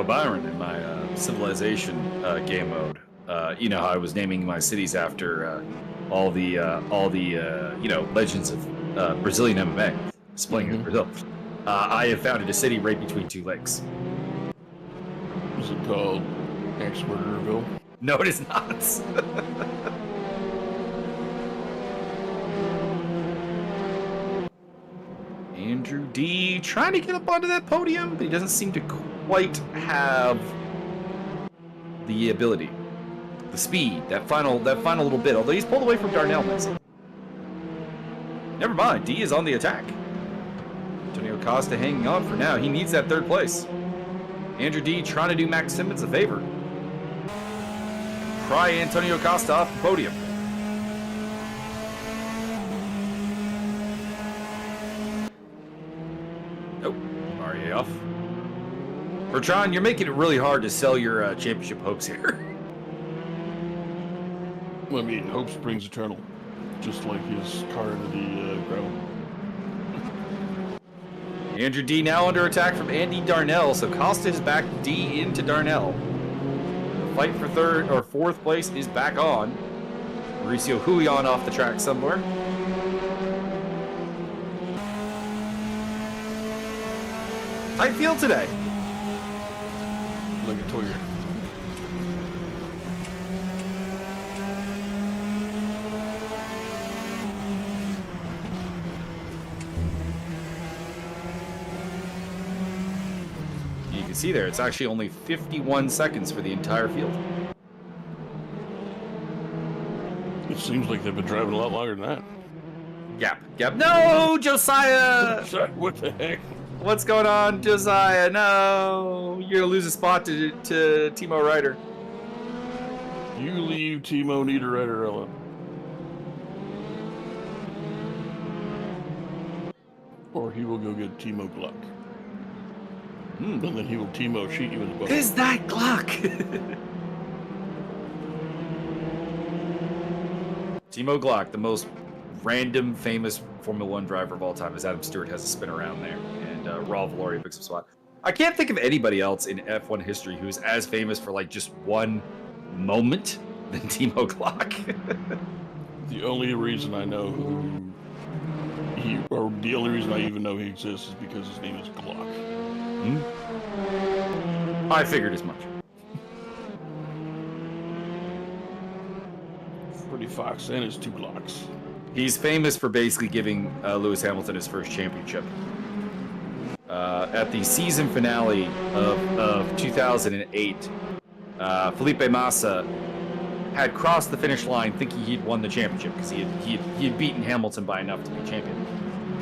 Byron in my Civilization game mode. You know how I was naming my cities after all the legends of Brazilian MMA displaying in Brazil. I have founded a city right between two lakes. Is it called Axe-Murderville? No, it is not. Andrew D. trying to get up onto that podium, but he doesn't seem to quite have the ability, the speed, that final little bit. Although he's pulled away from Darnell nicely. Never mind, D is on the attack. Antonio Costa hanging on for now. He needs that third place. Andrew D trying to do Max Simmons a favor. Pry Antonio Costa off the podium. Nope, Barrier off. Bertrand, you're making it really hard to sell your championship hopes here. I mean, hope springs eternal, just like his car into the ground. Andrew D now under attack from Andy Darnell, so Costa is back D into Darnell. The fight for third or fourth place is back on. Mauricio Huyon off the track somewhere. Tight field today. Like a Toyota. You can see there, it's actually only 51 seconds for the entire field. It seems like they've been driving a lot longer than that. Gap. No, Josiah! What the heck? What's going on, Josiah? No, you're gonna lose a spot to Timo Ryder. You leave Timo Niederreiter alone. Or he will go get Timo Gluck. And then he will Timo shoot you in the butt. Is that Gluck? Timo Glock, the most random famous Formula One driver of all time, as Adam Stewart has a spin around there, and Raul Valoria picks up spot. I can't think of anybody else in F1 history who's as famous for like just one moment than Timo Glock. The only reason I know the only reason I even know he exists is because his name is Glock. I figured as much. Freddie Fox and his 2 Glocks. He's famous for basically giving Lewis Hamilton his first championship. At the season finale of 2008, Felipe Massa had crossed the finish line thinking he'd won the championship because he had beaten Hamilton by enough to be champion.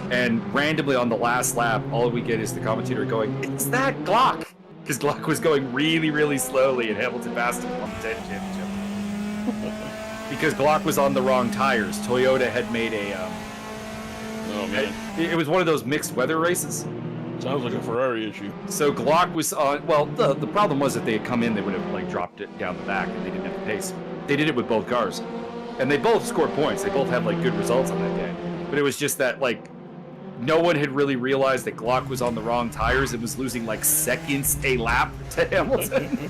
And randomly on the last lap, all we get is the commentator going, "It's that Glock!" Because Glock was going really, really slowly and Hamilton passed him on the championship. Because Glock was on the wrong tires. Toyota had made a... oh, man. It was one of those mixed weather races. Sounds like a Ferrari issue. So Glock was on... Well, the problem was if they had come in, they would have like dropped it down the back and they didn't have the pace. They did it with both cars. And they both scored points. They both had like good results on that day. But it was just that like no one had really realized that Glock was on the wrong tires and was losing like seconds a lap to Hamilton.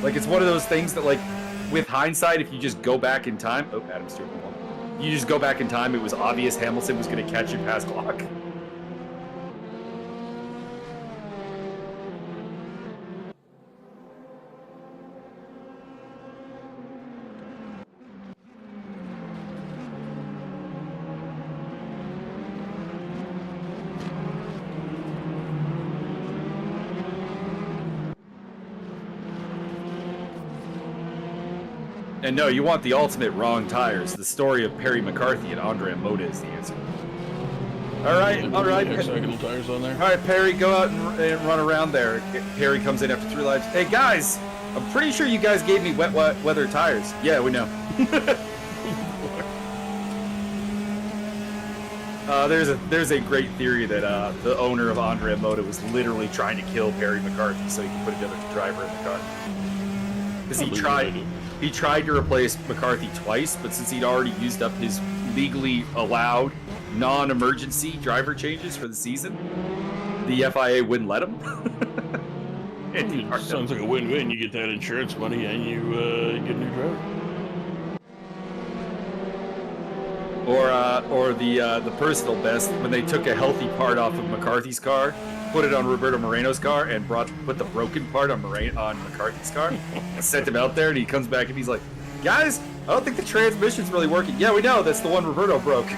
Like it's one of those things that like with hindsight, if you just go back in time, oh, Adam Stewart, you just go back in time, it was obvious Hamilton was going to catch him past Glock. And no, you want the ultimate wrong tires. The story of Perry McCarthy and Andre Moda is the answer. All right. Hexagonal tires on there. All right, Perry, go out and run around there. Perry comes in after 3 laps. Hey, guys, I'm pretty sure you guys gave me wet weather tires. Yeah, we know. There's a great theory that the owner of Andre Moda was literally trying to kill Perry McCarthy so he could put another driver in the car. Because he tried to replace McCarthy twice, but since he'd already used up his legally allowed non-emergency driver changes for the season, the FIA wouldn't let him. It sounds like a win-win. You get that insurance money and you get a new driver. Or the personal best, when they took a healthy part off of McCarthy's car, put it on Roberto Moreno's car, and put the broken part on McCarthy's car, and sent him out there, and he comes back and he's like, "Guys, I don't think the transmission's really working." "Yeah, we know. That's the one Roberto broke."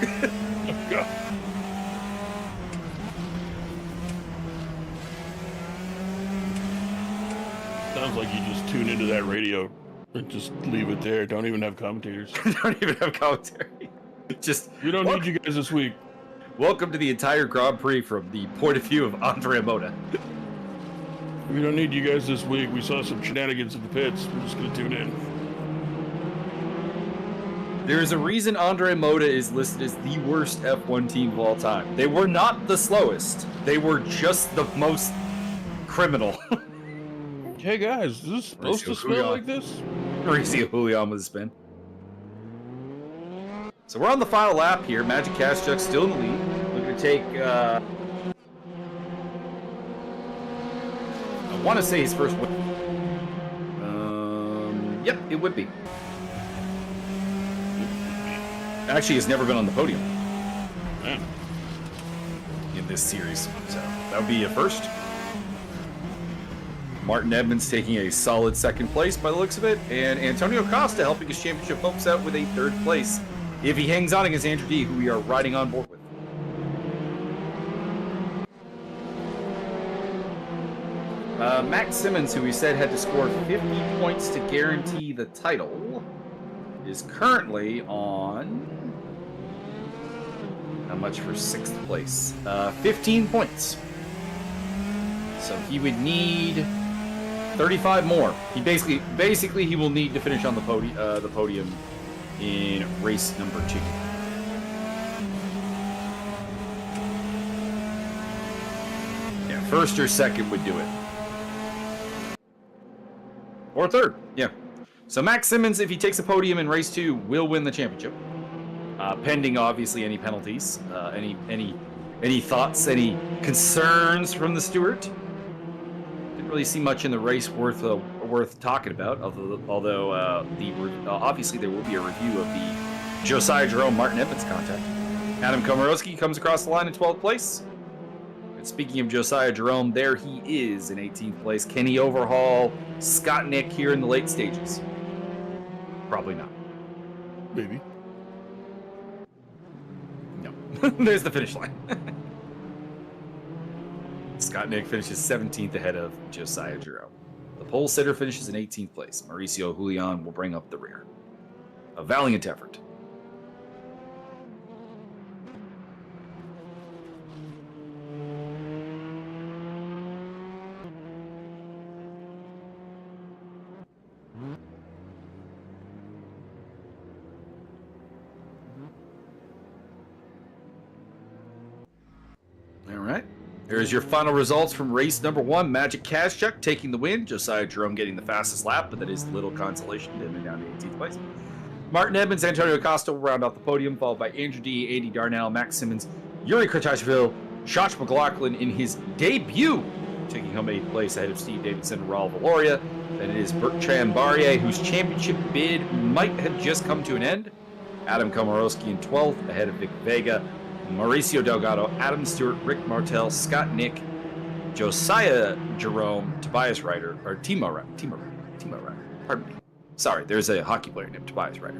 Sounds like you just tune into that radio and just leave it there. Don't even have commentators. Don't even have commentary. Just we don't need you guys this week. Welcome to the entire Grand Prix from the point of view of Andre Moda. We don't need you guys this week. We saw some shenanigans in the pits. We're just going to tune in. There's a reason Andre Moda is listed as the worst F1 team of all time. They were not the slowest. They were just the most criminal. Hey guys, is this supposed to smell like this? Mauricio Julian with a spin. So we're on the final lap here. Magic Cash still in the lead. We're going to take, I want to say his first win. Yep, it would be. Actually, he's never been on the podium in this series. So that would be a first. Martin Edmonds taking a solid second place by the looks of it. And Antonio Costa helping his championship hopes out with a third place. If he hangs on against Andrew D, who we are riding on board with. Max Simmons, who we said had to score 50 points to guarantee the title, is currently on... how much for 6th place? 15 points. So he would need 35 more. He basically he will need to finish on the podium in race number 2. Yeah, first or second would do it. Or third, yeah. So Max Simmons, if he takes a podium in race 2, will win the championship. Pending, obviously, any penalties, any Any thoughts, any concerns from the steward? Didn't really see much in the race worth talking about, although obviously there will be a review of the Josiah Jerome Martin Evans contact. Adam Komorowski comes across the line in 12th place. And speaking of Josiah Jerome, there he is in 18th place. Can he overhaul Scott Nick here in the late stages? Probably not. Maybe. No. There's the finish line. Scott Nick finishes 17th ahead of Josiah Jerome. The pole sitter finishes in 18th place. Mauricio Julian will bring up the rear. A valiant effort. All right. Here's your final results from race number 1. Magic Kazchuk taking the win. Josiah Jerome getting the fastest lap, but that is little consolation, dimming down to 18th place. Martin Edmonds, Antonio Costa will round out the podium, followed by Andrew D., Andy Darnell, Max Simmons, Yuri Kretashvili, Josh McLaughlin in his debut, taking home 8th place ahead of Steve Davidson and Raul Valoria. Then it is Bertrand Barrier, whose championship bid might have just come to an end. Adam Komorowski in 12th, ahead of Vic Vega, Mauricio Delgado, Adam Stewart, Rick Martel, Scott Nick, Josiah Jerome, Tobias Ryder, or Timo Ryder, pardon me. Sorry, there's a hockey player named Tobias Ryder,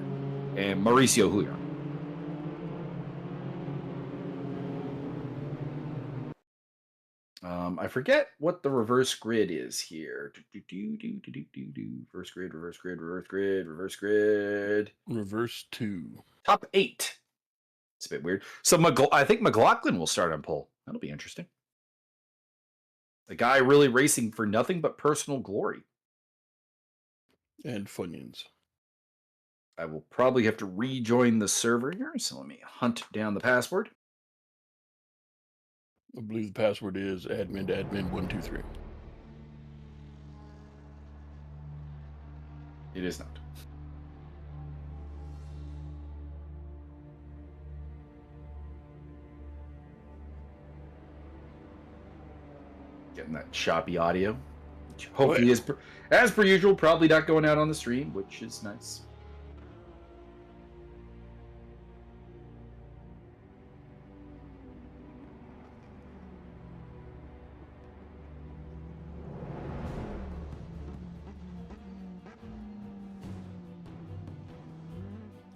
and Mauricio Julian. I forget what the reverse grid is here. Reverse grid. Reverse 2. Top 8. It's a bit weird. So I think McLaughlin will start on pole. That'll be interesting. The guy really racing for nothing but personal glory. And Funyuns. I will probably have to rejoin the server here, so let me hunt down the password. I believe the password is admin123. It is not. Getting that choppy audio. Which hopefully is, as per usual, probably not going out on the stream, which is nice.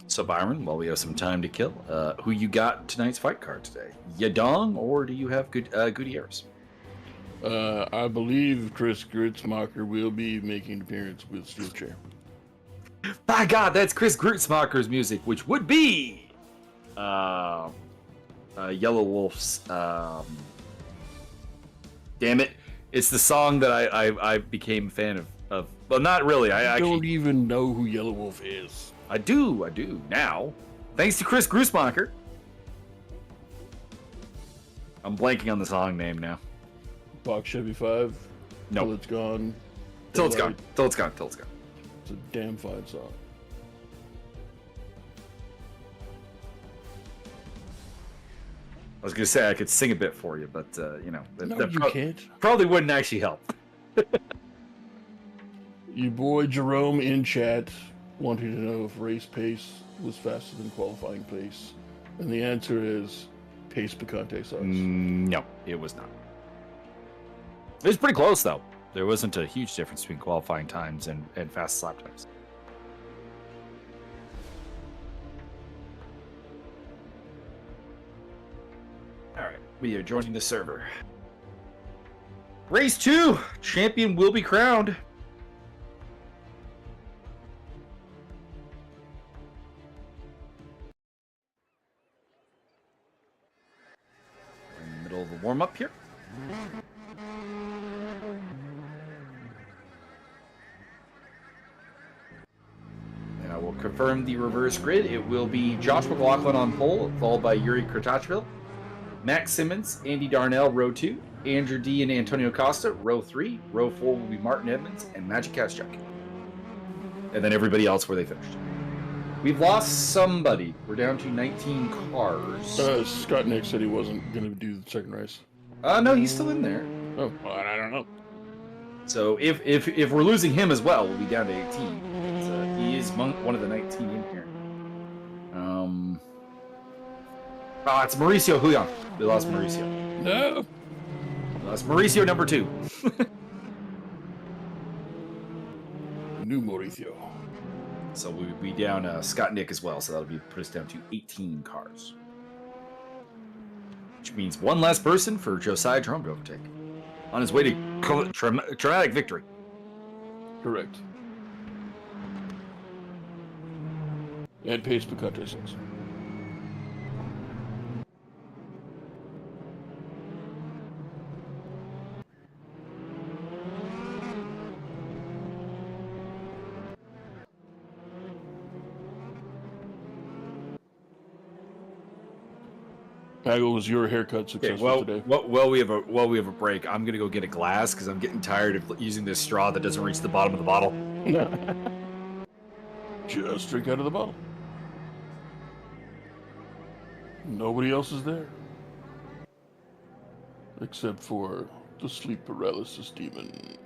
So Byron, while we have some time to kill, who you got in tonight's fight card today? Yadong, or do you have Gutierrez? I believe Chris Grutzmacher will be making an appearance with Steel Chair. By God, that's Chris Grutzmacher's music, which would be Yellow Wolf's. Damn it! It's the song that I became a fan of. Well, not really. I don't even know who Yellow Wolf is. I do now. Thanks to Chris Grutzmacher. I'm blanking on the song name now. Box Chevy 5. No. Till It's Gone. Till It's Gone. It's a damn fine song. I was going to say I could sing a bit for you, but, you know. No, you can't. Probably wouldn't actually help. Your boy Jerome in chat wanting to know if race pace was faster than qualifying pace. And the answer is pace Picante sucks. No, it was not. It was pretty close, though. There wasn't a huge difference between qualifying times and fast lap times. All right, we are joining the server. Race 2, champion will be crowned. We're in the middle of a warm-up here. And I will confirm the reverse grid. It will be Josh McLaughlin on pole, followed by Yuri Kretashvili, Max Simmons, Andy Darnell, row 2, Andrew D. and Antonio Costa, row 3, row 4 will be Martin Edmonds and Magic Kazchuk. And then everybody else where they finished. We've lost somebody. We're down to 19 cars. Scott Nick said he wasn't going to do the second race. No, he's still in there. Oh, well, I don't know. So if we're losing him as well, we'll be down to 18. He is one of the 19 in here. It's Mauricio Julian. We lost Mauricio. No. We lost Mauricio number 2. New Mauricio. So we'll be down Scott Nick as well. So that'll put us down to 18 cars. Which means one less person for Josiah Jerome to overtake. On his way to traumatic victory. Correct. And Pace Picantes 6. Bagel, was your haircut successful today? While we have a break, I'm gonna go get a glass because I'm getting tired of using this straw that doesn't reach the bottom of the bottle. Just drink out of the bottle. Nobody else is there. Except for the sleep paralysis demon.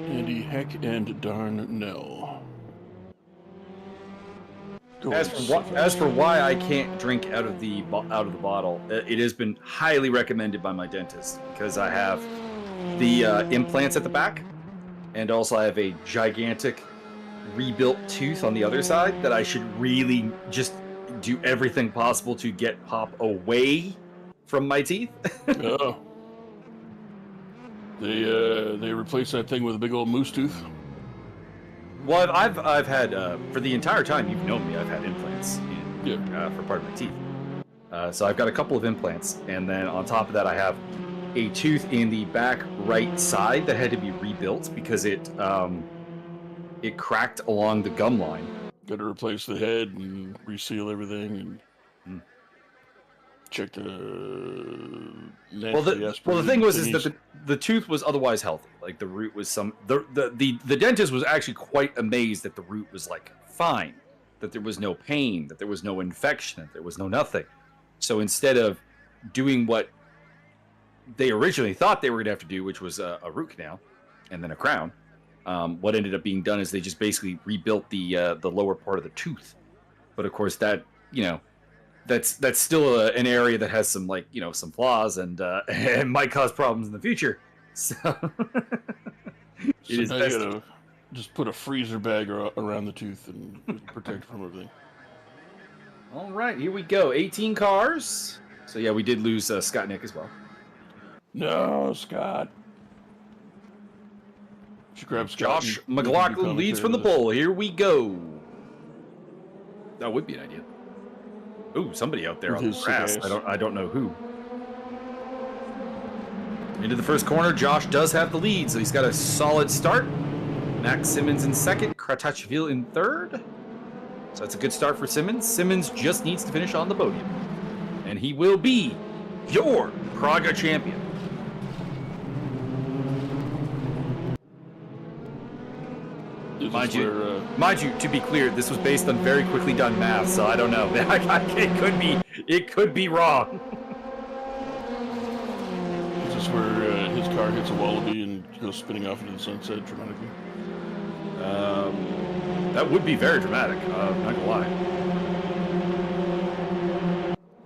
Andy Heck and Darnell. As for why I can't drink out of the bottle, it has been highly recommended by my dentist because I have the implants at the back, and also I have a gigantic rebuilt tooth on the other side that I should really just do everything possible to get pop away from my teeth. Oh. They replaced that thing with a big old moose tooth. Well, I've had for the entire time you've known me, I've had implants for part of my teeth. So I've got a couple of implants, and then on top of that, I have a tooth in the back right side that had to be rebuilt because it cracked along the gum line. Got to replace the head and reseal everything and check the. The thing was is that the tooth was otherwise healthy. Like the root was the dentist was actually quite amazed that the root was like fine, that there was no pain, that there was no infection, that there was no nothing. So instead of doing what they originally thought they were going to have to do, which was a root canal and then a crown, what ended up being done is they just basically rebuilt the lower part of the tooth. But of course that that's still an area that has some some flaws and might cause problems in the future. So it is best you gotta just put a freezer bag around the tooth and protect from everything. All right, here we go. 18 cars. So yeah, we did lose Scott Nick as well. No, Scott. Should grab Scott. Josh McLaughlin leads from the pole. Here we go. That would be an idea. Ooh, somebody out there on the grass. I don't know who. Into the first corner, Josh does have the lead, so he's got a solid start. Max Simmons in second, Kratachville in third. So that's a good start for Simmons. Simmons just needs to finish on the podium. And he will be your Praga champion. Mind you, to be clear, this was based on very quickly done math, so I don't know. It could be wrong. Is this where his car hits a wallaby and goes spinning off into the sunset dramatically? That would be very dramatic. Not gonna lie.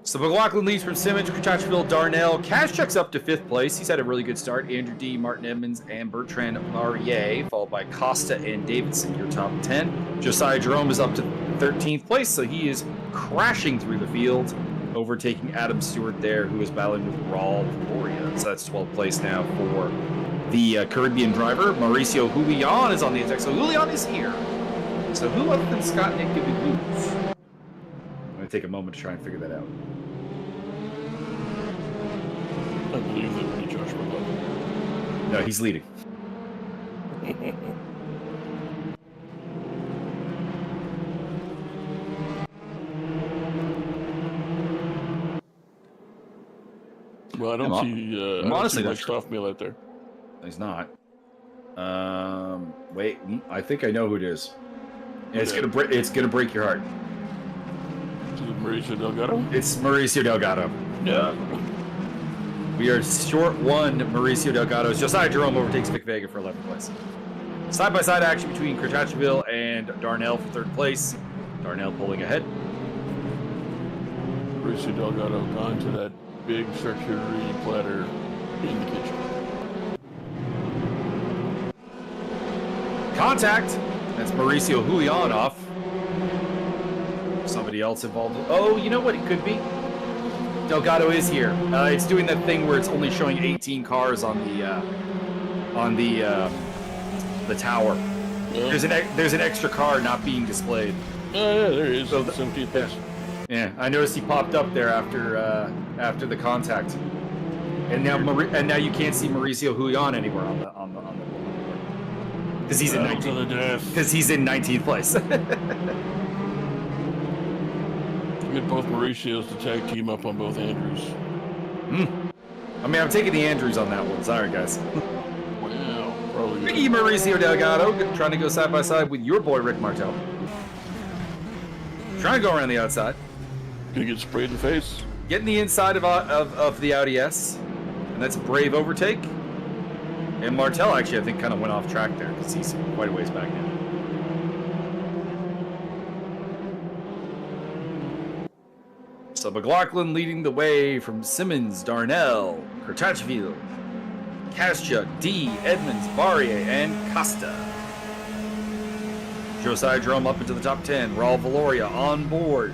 So McLaughlin leads from Simmons, Kratachville, Darnell. Kazchuk's up to 5th place. He's had a really good start. Andrew D., Martin Edmonds, and Bertrand Marier, followed by Costa and Davidson, your top 10. Josiah Jerome is up to 13th place, so he is crashing through the field, overtaking Adam Stewart there, who is battling with Raul Gloria. So that's 12th place now for the Caribbean driver. Mauricio Julian is on the attack. So Julian is here. So who other than Scott Nick did we lose? I'm going to take a moment to try and figure that out. I believe that would be Josh McLaughlin. No, he's leading. Well, I don't see. I'm honestly much not sure. soft meal out there. He's not. Wait. I think I know who it is. And it's gonna break your heart. Is it Mauricio Delgado? It's Mauricio Delgado. Yeah. We are short one. Mauricio Delgado. Josiah Jerome overtakes Vic Vega for 11th place. Side-by-side action between Kurtacheville and Darnell for 3rd place. Darnell pulling ahead. Mauricio Delgado gone to that big charcuterie platter in the kitchen. Contact. That's Mauricio Julian off. Somebody else involved. Oh, you know what it could be? Delgado is here. It's doing that thing where it's only showing 18 cars on the tower. Yeah. There's an extra car not being displayed. Oh yeah, there he is. So It's empty at this. Yeah, I noticed he popped up there after the contact, and now you can't see Mauricio Julian anywhere on the because he's in 19th place. Get both Mauricios to tag team up on both Andrews. I mean, I'm taking the Andrews on that one. Sorry, guys. Wow, probably. Ricky Mauricio Delgado trying to go side by side with your boy Rick Martel. Trying to go around the outside. Gonna get sprayed in the face. Getting the inside of the Audi S. And that's a brave overtake. And Martel actually, I think, kind of went off track there because he's quite a ways back now. So McLaughlin leading the way from Simmons, Darnell, Kurtacheville, Kaschuk, D, Edmonds, Barrier, and Costa. Josiah Jerome up into the top 10. Raul Valoria on board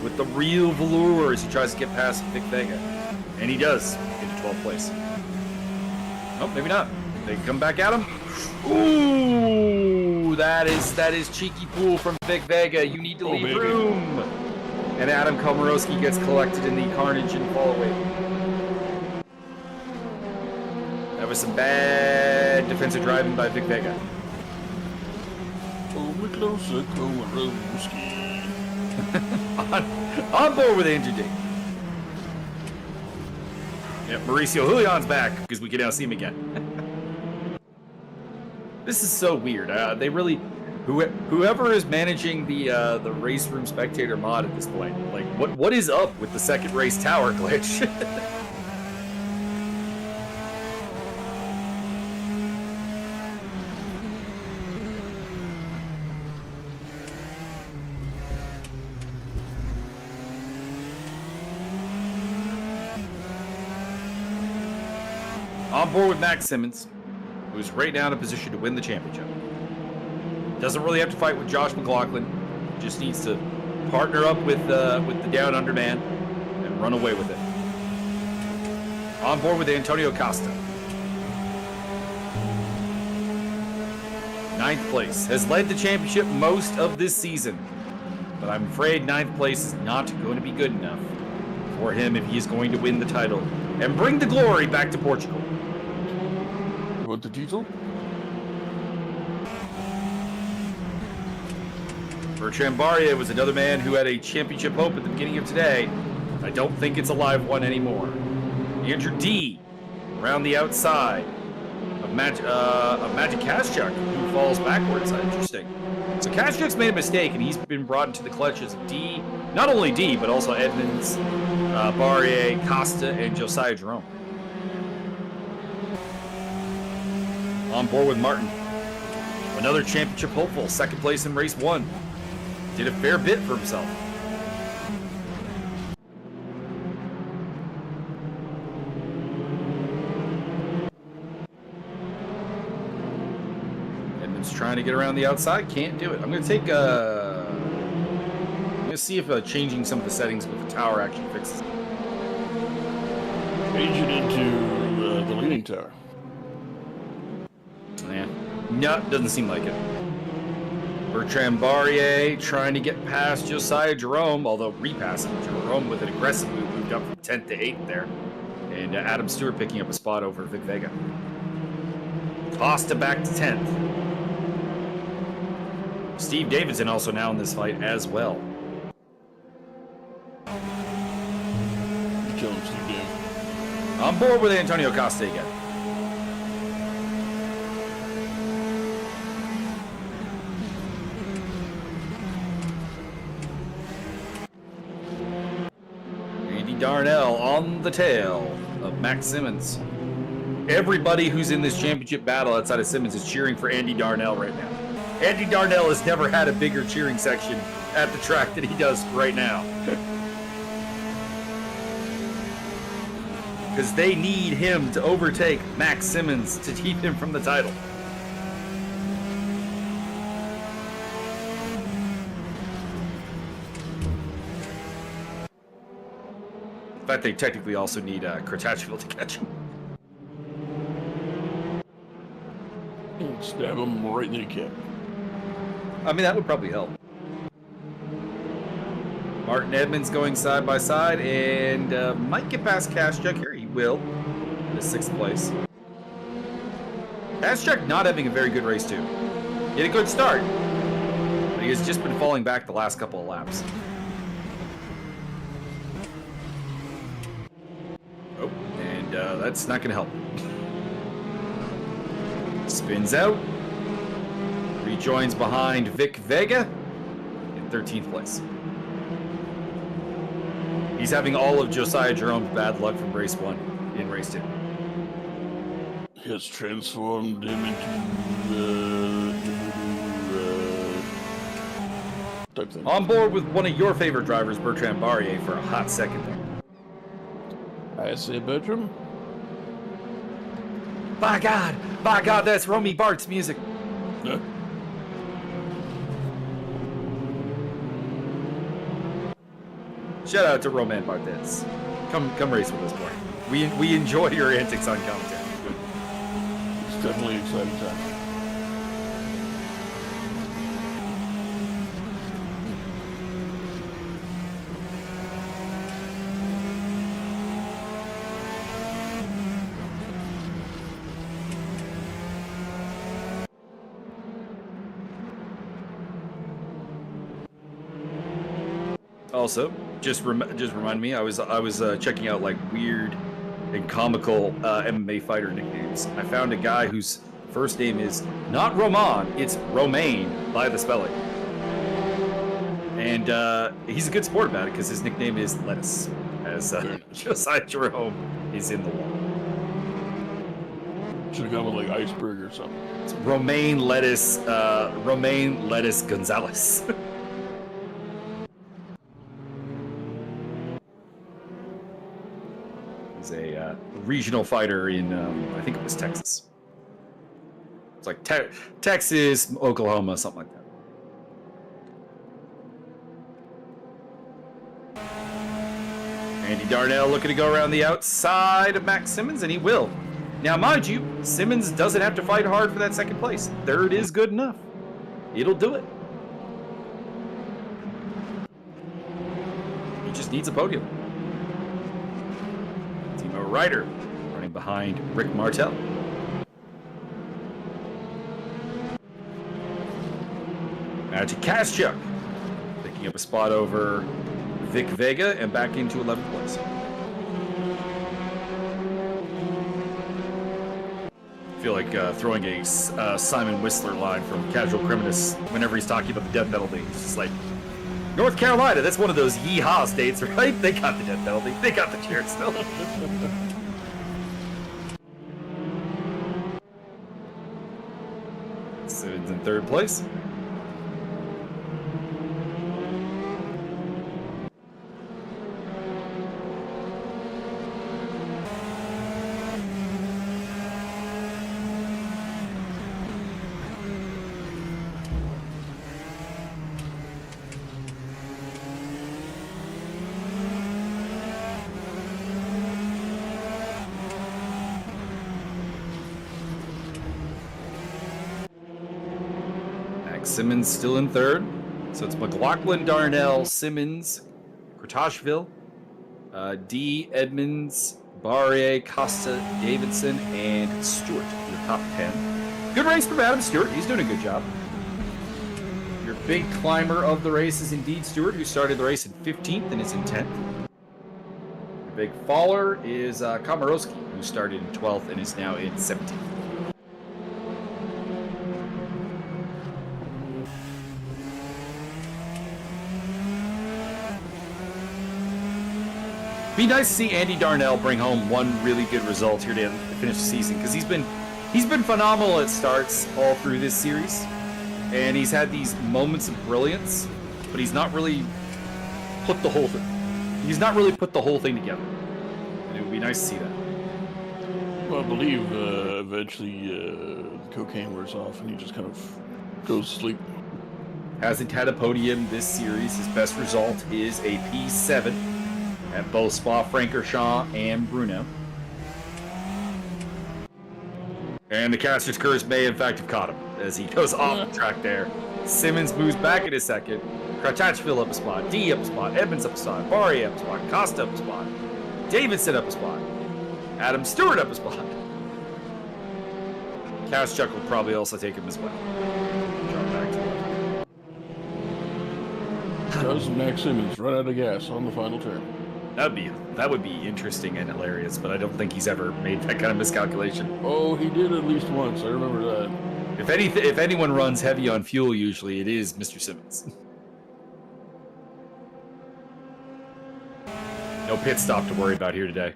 with the real velour as he tries to get past Vic Vega. And he does get to 12th place. Nope, maybe not. They can come back at him. Ooh, that is cheeky pool from Vic Vega. You need to leave room. And Adam Komorowski gets collected in the carnage and fall away. That was some bad defensive driving by Vic Vega. Pull me closer, Komorowski. on board with Andrew D. Yeah, Mauricio Julian's back because we can now see him again. This is so weird. They really, whoever is managing the Raceroom spectator mod at this point, like what is up with the second race tower glitch? On board with Max Simmons, who's right now in a position to win the championship. Doesn't really have to fight with Josh McLaughlin. Just needs to partner up with the down under man and run away with it. On board with Antonio Costa. 9th place. Has led the championship most of this season. But I'm afraid 9th place is not going to be good enough for him if he is going to win the title and bring the glory back to Portugal. You want the title? Bertrand Barrier was another man who had a championship hope at the beginning of today. I don't think it's a live one anymore. Andrew D. around the outside of Magic Kaschuk, who falls backwards. Interesting. So Kaschuk's made a mistake, and he's been brought into the clutches of D. Not only D, but also Edmonds, Barrier, Costa, and Josiah Jerome. On board with Martin. Another championship hopeful, 2nd place in race 1. Did a fair bit for himself. Edmonds trying to get around the outside, can't do it. I'm going to take I'm going to see if changing some of the settings with the tower actually fixes it. Change it into the leading tower. Yeah. No, doesn't seem like it. Bertrand Barrier trying to get past Josiah Jerome, although repassing Jerome with an aggressive move, moved up from 10th to 8th there. And Adam Stewart picking up a spot over Vic Vega. Costa back to 10th. Steve Davidson also now in this fight as well. Kill him, Steve Dave. On board with Antonio Costa again. Andy Darnell on the tail of Max Simmons. Everybody who's in this championship battle outside of Simmons is cheering for Andy Darnell right now. Andy Darnell has never had a bigger cheering section at the track than he does right now. Because they need him to overtake Max Simmons to keep him from the title. In fact, they technically also need Kratachville to catch him. Stab him right in the kneecap. I mean, that would probably help. Martin Edmonds going side by side and might get past Kaschuk here. He will in the 6th place. Kaschuk not having a very good race too. He had a good start, but he has just been falling back the last couple of laps. Oh, and that's not going to help. Spins out. Rejoins behind Vic Vega in 13th place. He's having all of Josiah Jerome's bad luck from race 1 in race 2. He has transformed him into type thing. On board with one of your favorite drivers, Bertrand Barrier, for a hot second there. I say Bertram. By God, that's Romy Bart's music. Huh? Shout out to Roman Barthez. Come race with us, boy. We enjoy your antics on commentary. It's definitely an exciting time. Also, just remind me, I was checking out like weird and comical MMA fighter nicknames. I found a guy whose first name is not Roman, it's Romaine by the spelling. And he's a good sport about it because his nickname is Lettuce, as Josiah Jerome is in the wall. Should have gone with like iceberg or something. It's Romaine Lettuce Gonzalez. He's a regional fighter in, I think it was Texas. It's like Texas, Oklahoma, something like that. Andy Darnell looking to go around the outside of Max Simmons, and he will. Now, mind you, Simmons doesn't have to fight hard for that 2nd place. 3rd is good enough. It'll do it. He just needs a podium. Timo Ryder running behind Rick Martel. Magic Kaschuk picking up a spot over Vic Vega and back into 11th place. I feel like throwing a Simon Whistler line from Casual Criminals whenever he's talking about the death penalty. It's just like, North Carolina, that's one of those yeehaw states, right? They got the death penalty. They got the chair still. Simmons in 3rd place. Simmons still in 3rd. So it's McLaughlin, Darnell, Simmons, Kratachville, D, Edmonds, Barrier, Costa, Davidson, and Stewart in the top 10. Good race from Adam Stewart. He's doing a good job. Your big climber of the race is indeed Stewart, who started the race in 15th and is in 10th. Your big faller is Komorowski, who started in 12th and is now in 17th. Be nice to see Andy Darnell bring home one really good result here to finish the season, because he's been phenomenal at starts all through this series, and he's had these moments of brilliance, but he's not really put the whole thing. He's not really put the whole thing together. And it would be nice to see that. Well, I believe eventually cocaine wears off and he just kind of goes to sleep. Hasn't had a podium this series. His best result is a P7 at both Spa-Francorchamps and Brno. And the caster's curse may in fact have caught him as he goes off the track there. Simmons moves back in a second. Kratachville up a spot. D up a spot. Edmonds up a spot. Barry up a spot. Costa up a spot. Davidson up a spot. Adam Stewart up a spot. Kaschuk will probably also take him as well. Drop back to left. Does Max Simmons run out of gas on the final turn? That would be interesting and hilarious, but I don't think he's ever made that kind of miscalculation. Oh, he did at least once. I remember that. If anyone runs heavy on fuel, usually it is Mr. Simmons. No pit stop to worry about here today.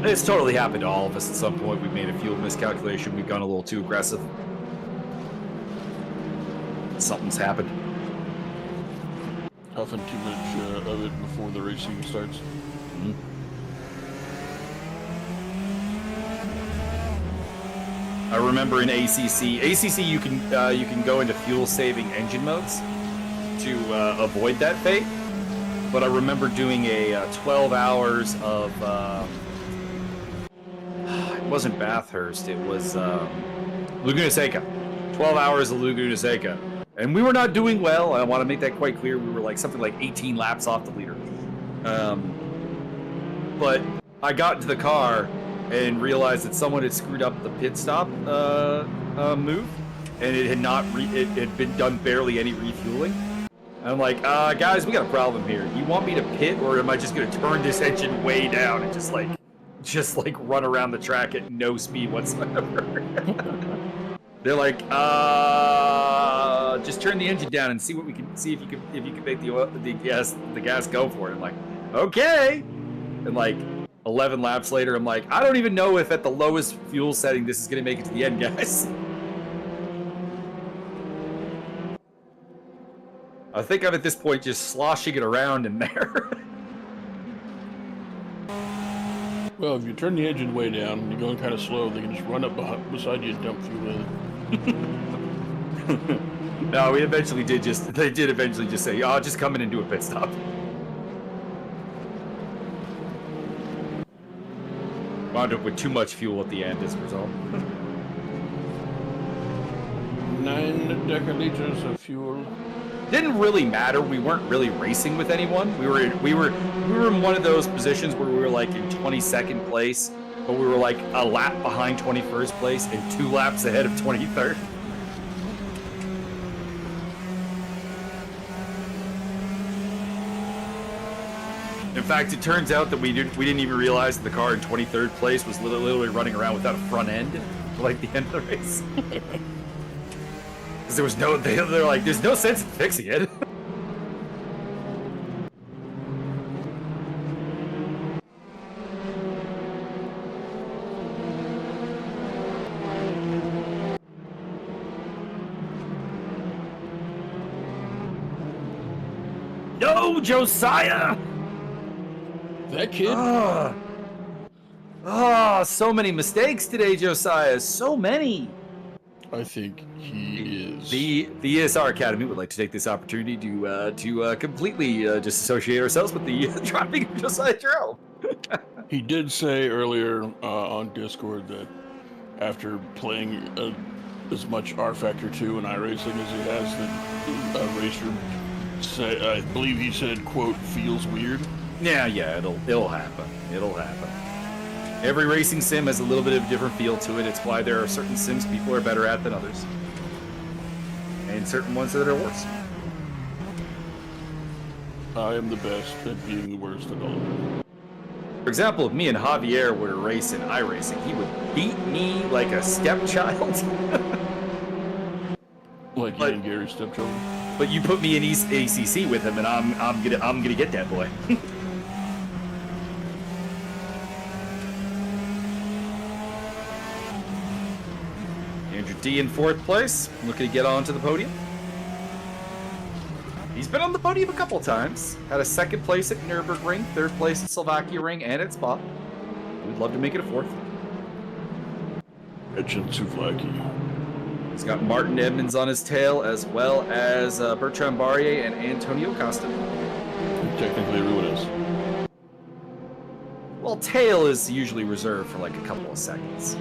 It's totally happened to all of us at some point. We've made a fuel miscalculation. We've gone a little too aggressive. Something's happened. Huffing too much of it before the race even starts. Mm-hmm. I remember in ACC you can go into fuel saving engine modes to avoid that fate. But I remember doing a 12 hours of it wasn't Bathurst, it was Laguna Seca. 12 hours of Laguna Seca. And we were not doing well. I want to make that quite clear. We were like something like 18 laps off the leader. But I got into the car and realized that someone had screwed up the pit stop move, and it had not it had been done barely any refueling. And I'm like, guys, we got a problem here. Do you want me to pit, or am I just gonna turn this engine way down and just like run around the track at no speed whatsoever? They're like, just turn the engine down and see what we can see if you can make the gas go for it. I'm like, okay. And like 11 laps later, I'm like, I don't even know if at the lowest fuel setting this is gonna make it to the end, guys. I think I'm at this point just sloshing it around in there. Well, if you turn the engine way down and you're going kind of slow, they can just run up beside you and dump fuel in it. No, they did eventually just say, oh, just come in and do a pit stop. Wound up with too much fuel at the end as a result. 9 decaliters of fuel. Didn't really matter. We weren't really racing with anyone. We were in one of those positions where we were like in 22nd place, but we were like a lap behind 21st place and 2 laps ahead of 23rd. In fact, it turns out that we didn't even realize that the car in 23rd place was literally running around without a front end for like the end of the race. Because there was they're like, there's no sense in fixing it. No, Josiah! That kid? So many mistakes today, Josiah. So many. I think he is. The ESR Academy would like to take this opportunity to completely disassociate ourselves with the dropping of Josiah Jerome. He did say earlier on Discord that after playing as much R Factor 2 and iRacing as he has, that Raceroom, I believe he said, quote, feels weird. Yeah, it'll happen. It'll happen. Every racing sim has a little bit of a different feel to it. It's why there are certain sims people are better at than others. And certain ones that are worse. I am the best at being the worst at all. For example, if me and Javier were to race in iRacing, he would beat me like a stepchild. Like you and Gary's stepchildren. But you put me in ACC with him, and I'm gonna get that boy. Andrew D in 4th place, looking to get onto the podium. He's been on the podium a couple times. Had a 2nd place at Nürburgring, 3rd place at Slovakia Ring, and at Spa. We'd love to make it a 4th. Slovakia. He's got Martin Edmonds on his tail, as well as Bertrand Barrier and Antonio Costa. Technically, everyone is. Well, tail is usually reserved for like a couple of seconds.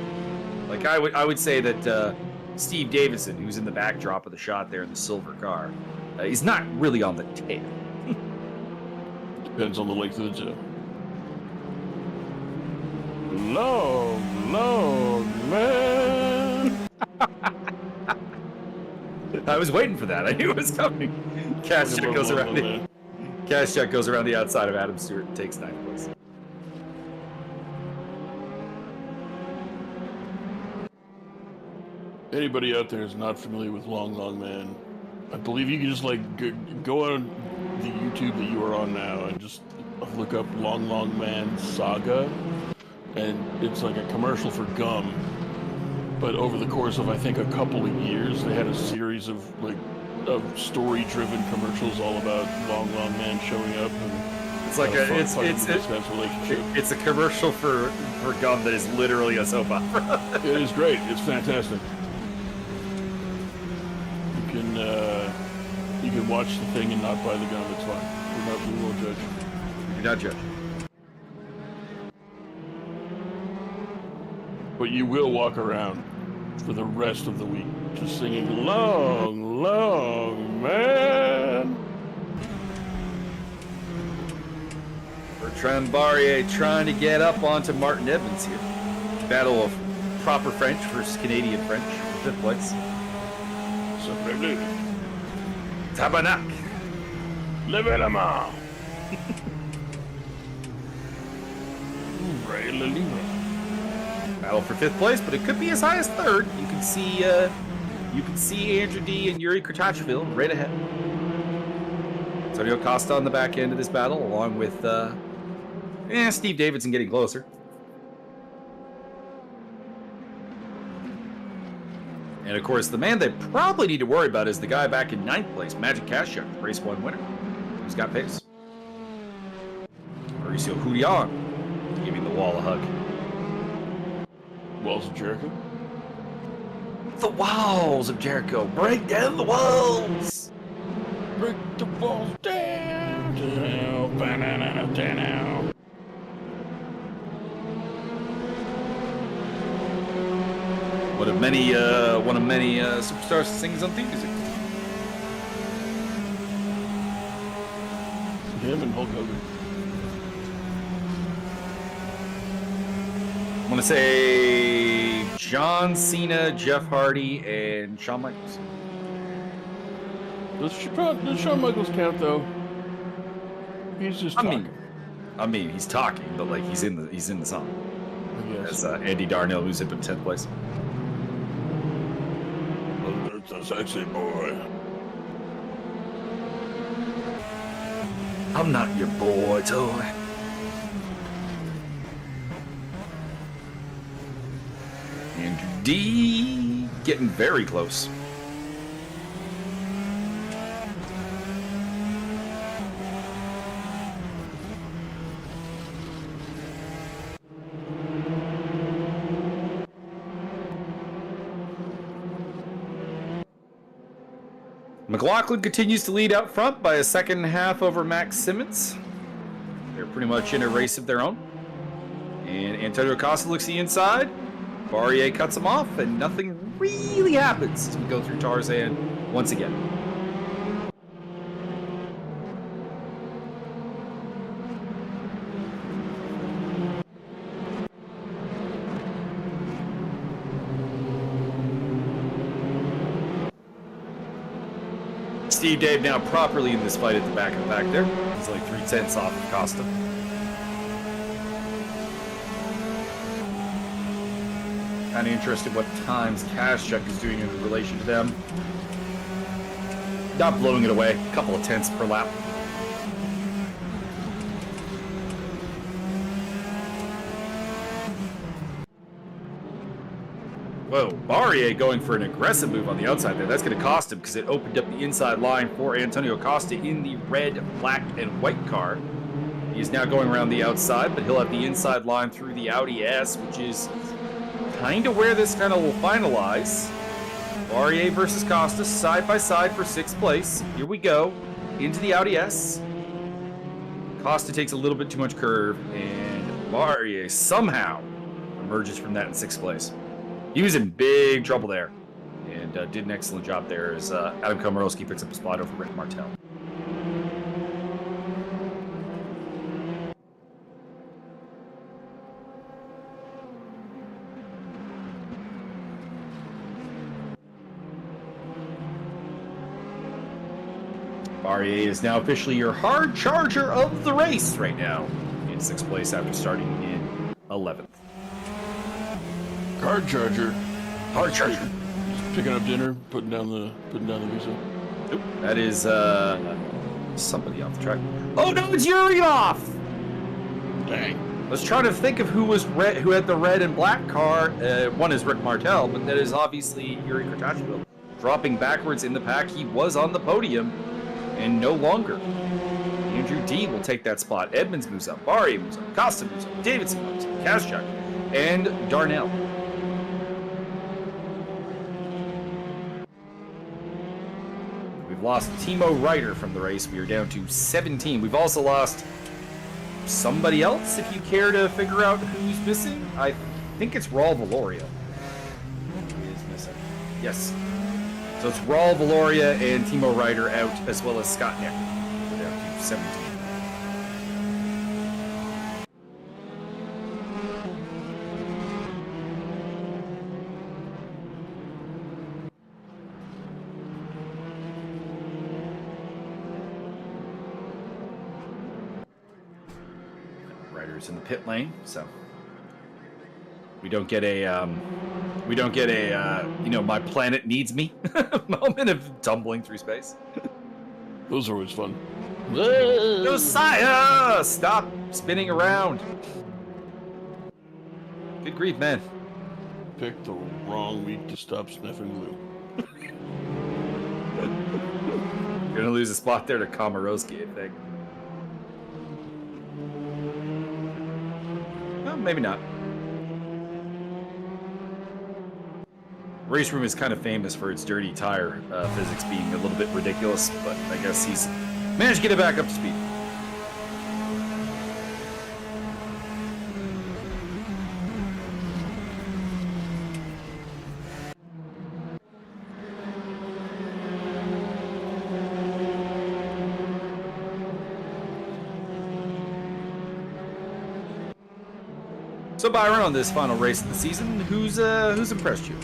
Like I would say that Steve Davidson, who's in the backdrop of the shot there in the silver car, he's not really on the tail. Depends on the length of the tail. Long, man. I was waiting for that. I knew it was coming. Cash check goes around the outside of Adam Stewart and takes 9th place. Anybody out there is not familiar with Long Man, I believe you can just like go on the YouTube that you are on now and just look up Long Man Saga, and it's like a commercial for gum. But over the course of I think a couple of years, they had a series of story-driven commercials all about Long Man showing up. And it's like it's a commercial for gum that is literally a soap opera. It is great. It's fantastic. You can watch the thing and not buy the gum. It's fine. We won't judge. We do not judge. But you will walk around for the rest of the week just singing Long Man. Bertrand Barrier trying to get up onto Martin Edmonds here. Battle of proper French versus Canadian French for 5th place. Tabarnak. Levez la main. Battle for 5th place, but it could be as high as 3rd. You can see Andrew D and Yuri Kratachville right ahead. Antonio Costa on the back end of this battle, along with Steve Davidson getting closer. And of course, the man they probably need to worry about is the guy back in 9th place, Magic Cash, race 1 winner, who's got pace. Mauricio Julian giving the wall a hug. Walls of Jericho? The walls of Jericho. Break down the walls! Break the walls down. Down. One of many superstars that sings on theme music. Him and Hulk Hogan. I'm gonna say John Cena, Jeff Hardy, and Shawn Michaels. Does Shawn Michaels count though? He's just talking. I mean, he's talking, but like he's in the song. Yes. As Andy Darnell, who's up in 10th place. It's a sexy boy. I'm not your boy toy. Andrew D getting very close. McLaughlin continues to lead out front by a 2nd half over Max Simmons. They're pretty much in a race of their own. And Antonio Costa looks to the inside. Barrier cuts him off, and nothing really happens as we go through Tarzan once again. Steve Dave now properly in this fight at the back of the pack there. He's like 3/10 off of Costa. Kind of interested what times Kazchuk is doing in relation to them. Not blowing it away. A couple of tenths per lap. Whoa, Barrier going for an aggressive move on the outside there. That's going to cost him because it opened up the inside line for Antonio Costa in the red, black, and white car. He's now going around the outside, but he'll have the inside line through the Audi S, which is kind of where this kind of will finalize. Barrier versus Costa, side by side for 6th place. Here we go, into the Audi S. Costa takes a little bit too much curve, and Barrier somehow emerges from that in 6th place. He was in big trouble there, and did an excellent job there as Adam Komorowski picks up a spot over Rick Martel. Barrier is now officially your hard charger of the race right now, in 6th place after starting in 11th. Hard charger. Hard charger. Just picking up dinner, putting down the visa. Nope. That is somebody off the track. Oh no, it's Yuri off! Dang. I was trying to think of who had the red and black car. One is Rick Martel, but that is obviously Yuri Kratashvili. Dropping backwards in the pack, he was on the podium, and no longer. Andrew D will take that spot. Edmonds moves up. Barrier moves up. Costa moves up. Davidson moves up. Kazchuk and Darnell. We've lost Timo Ryder from the race. We are down to 17. We've also lost somebody else, if you care to figure out who's missing. I think it's Raul Valoria. He is missing. Yes. So it's Raul Valoria and Timo Ryder out, as well as Scott Nick. We're down to 17. Ryder's in the pit lane, so we don't get a you know, my planet needs me moment of tumbling through space. Those are always fun. Josiah, stop spinning around. Good grief, man. Picked the wrong week to stop sniffing glue. You're gonna lose a spot there to Komorowski, I think. Well, maybe not. Raceroom is kind of famous for its dirty tire physics being a little bit ridiculous, but I guess he's managed to get it back up to speed. So Byron, on this final race of the season, who's impressed you?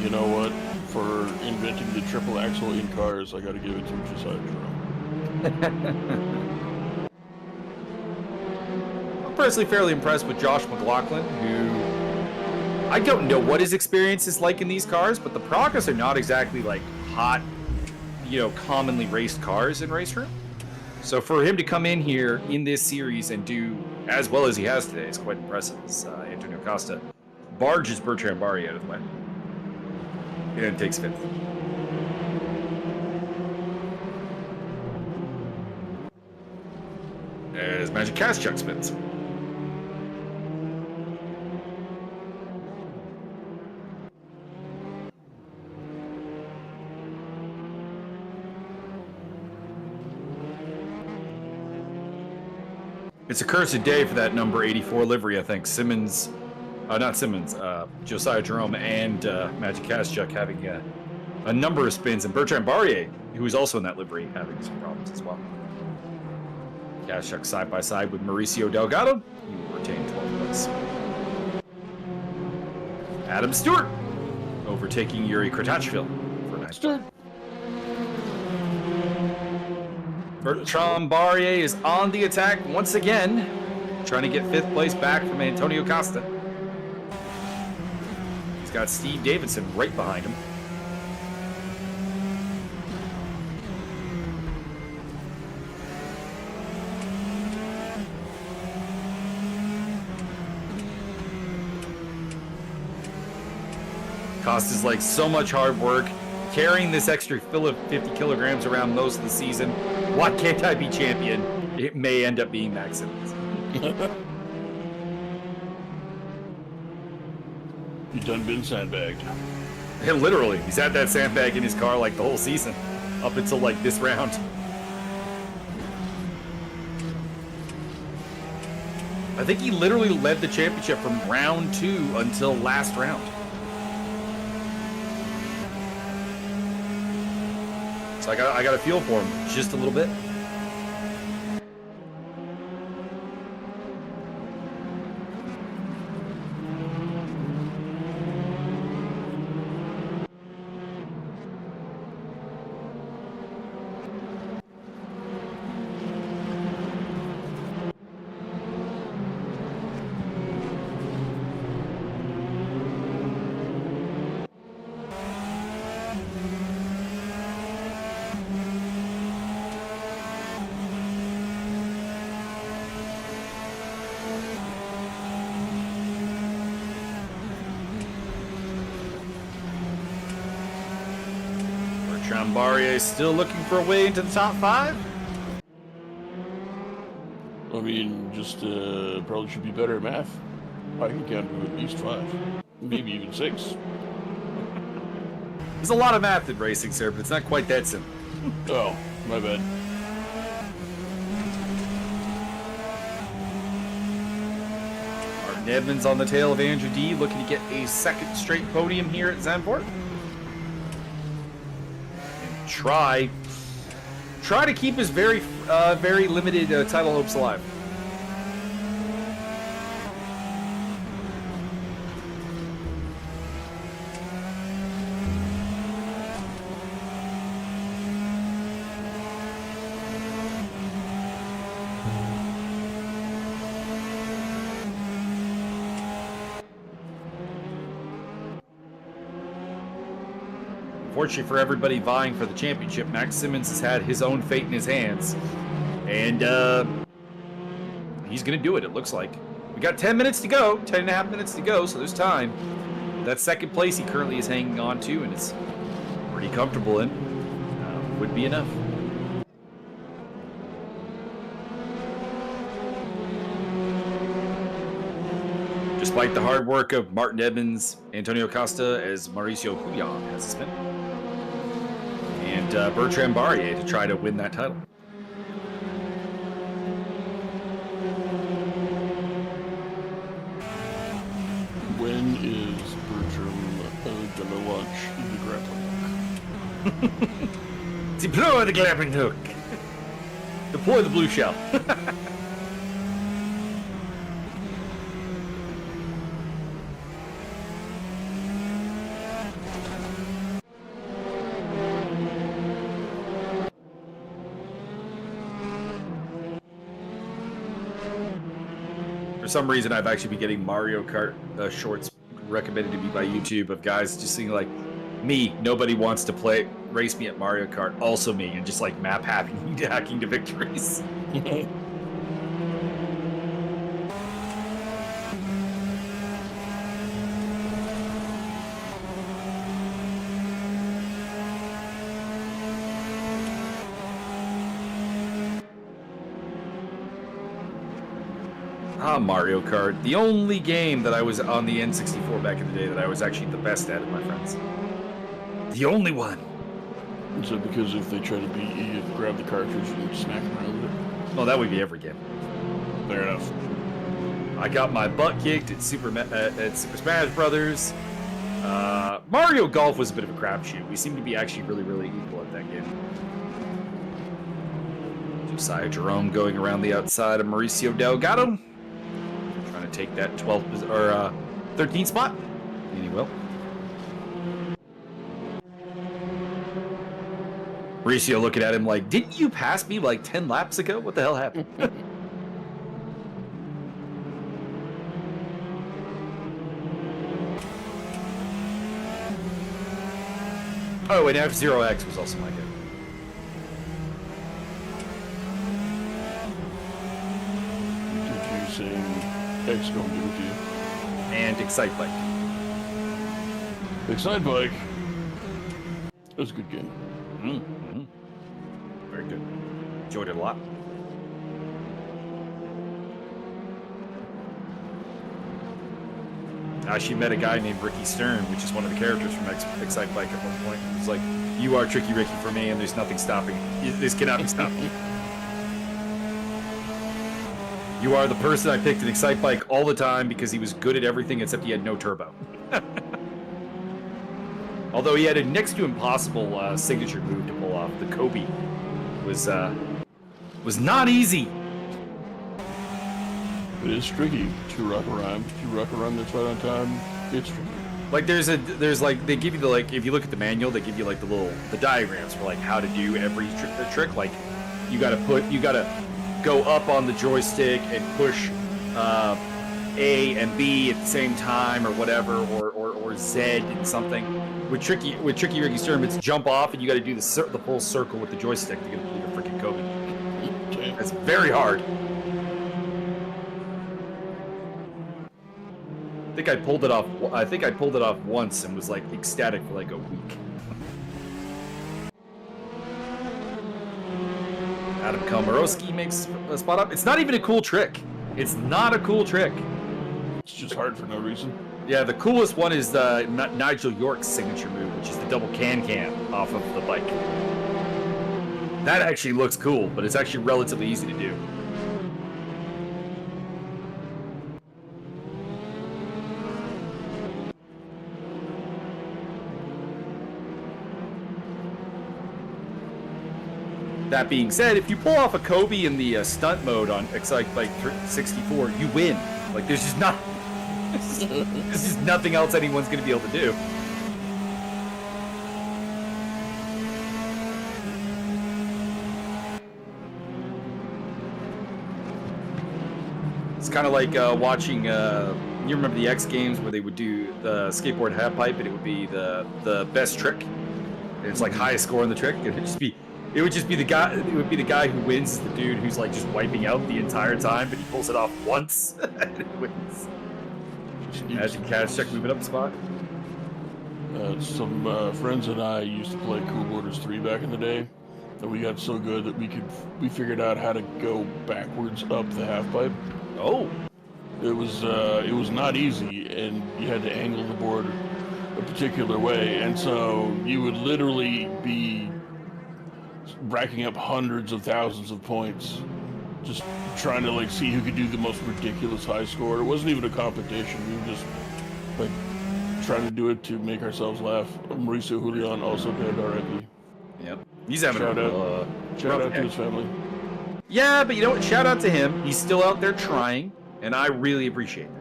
You know what? For inventing the triple axle in cars, I gotta give it to Josiah Jerome. I'm personally fairly impressed with Josh McLaughlin, who I don't know what his experience is like in these cars, but the Pragas are not exactly like hot, you know, commonly raced cars in Raceroom. So for him to come in here in this series and do as well as he has today is quite impressive. As Antonio Costa barges Bertrand Barry out of the way and takes 5th. As Magic Kazchuk spins. It's a cursed day for that number 84 livery, I think. Josiah Jerome and Magic Kazchuk having a number of spins, and Bertrand Barrier, who is also in that livery, having some problems as well. Kazchuk side by side with Mauricio Delgado. He will retain 12th place. Adam Stewart overtaking Yuri Kratashvili for 9th. Bertrand Barrier is on the attack once again, trying to get 5th place back from Antonio Costa. He's got Steve Davidson right behind him. Costa's like so much hard work, carrying this extra 50 kilograms around most of the season. Why can't I be champion? It may end up being Max Simmons. You done been sandbagged. Yeah, literally, he's had that sandbag in his car like the whole season, up until like this round. I think he literally led the championship from round 2 until last round. So I got a feel for him just a little bit. Barrier still looking for a way into the top 5? I mean, just probably should be better at math. I can count to at least 5, maybe even 6. There's a lot of math in racing, sir, but it's not quite that simple. Oh, my bad. Martin Edmonds on the tail of Andrew D, looking to get a 2nd straight podium here at Zanvoort. Try to keep his very limited title hopes alive. Fortunately for everybody vying for the championship, Max Simmons has had his own fate in his hands. And he's going to do it, it looks like. We got 10 minutes to go, 10 and a half minutes to go, so there's time. That 2nd place he currently is hanging on to and is pretty comfortable in. Would be enough. Despite the hard work of Martin Edmonds, Antonio Costa, as Mauricio Julian has a spin. And Bertrand Barrier to try to win that title. When is Bertrand gonna launch the grappling hook? Deploy the grappling hook. Deploy the blue shell. For some reason, I've actually been getting Mario Kart shorts recommended to me by YouTube of guys just saying like, me, nobody wants to race me at Mario Kart, also me, and just like map hacking to victories. Mario Kart, the only game that I was on the N64 back in the day that I was actually the best at, my friends. The only one. So because if they try to beat you, you grab the cartridge and smack around with it? Well, that would be every game. Fair enough. I got my butt kicked at Super Smash Brothers. Mario Golf was a bit of a crapshoot. We seem to be actually really, really equal at that game. Josiah Jerome going around the outside of Mauricio Delgado. Trying to take that 12th or 13th spot. And he will. Mauricio looking at him like, didn't you pass me like 10 laps ago? What the hell happened? Oh, and F0X was also my guy. Introducing XCOM with you. And Excite Bike. Excite Bike. It was a good game. Mm-hmm. Very good. Enjoyed it a lot. I actually met a guy named Ricky Stern, which is one of the characters from Excite Bike at one point. He was like, you are Tricky Ricky for me, and there's nothing stopping you. This cannot be stopped. You are the person I picked in Excite Bike all the time because he was good at everything except he had no turbo. Although he had a next to impossible signature move to pull off. The Kobe was not easy. It is tricky to rock around. To rock around that's right on time, it's tricky. Like there's like they give you the like if you look at the manual they give you like the diagrams for like how to do every trick. Like you gotta go up on the joystick and push A and B at the same time or whatever or Z and something. With Tricky Ricky Sturm, it's jump off and you got to do the full circle with the joystick to get the freaking Kobe. That's very hard. I think I pulled it off once and was like ecstatic for like a week. Adam Komorowski makes a spot up. It's not even a cool trick. It's not a cool trick. It's just hard for no reason. Yeah, the coolest one is Nigel York's signature move, which is the double can off of the bike. That actually looks cool, but it's actually relatively easy to do. That being said, if you pull off a Kobe in the stunt mode on Excite Bike 64, you win. Like, there's just not... There's just nothing else anyone's going to be able to do. It's kind of like watching... you remember the X Games where they would do the skateboard half pipe and it would be the best trick? And it's like highest score on the trick. It would just be the guy. It would be the guy who wins is the dude who's like just wiping out the entire time, but he pulls it off once and it wins. Magic Cash check moving up the spot. Some friends and I used to play Cool Borders 3 back in the day, and we got so good that we figured out how to go backwards up the half pipe. Oh, it was not easy, and you had to angle the board a particular way, and so you would literally be racking up hundreds of thousands of points just trying to like see who could do the most ridiculous high score. It wasn't even a competition. We were just like trying to do it to make ourselves laugh. Mauricio Julian also dead already. Yep. He's having shout out to his family. Yeah, but you know what? Shout out to him. He's still out there trying, and I really appreciate that.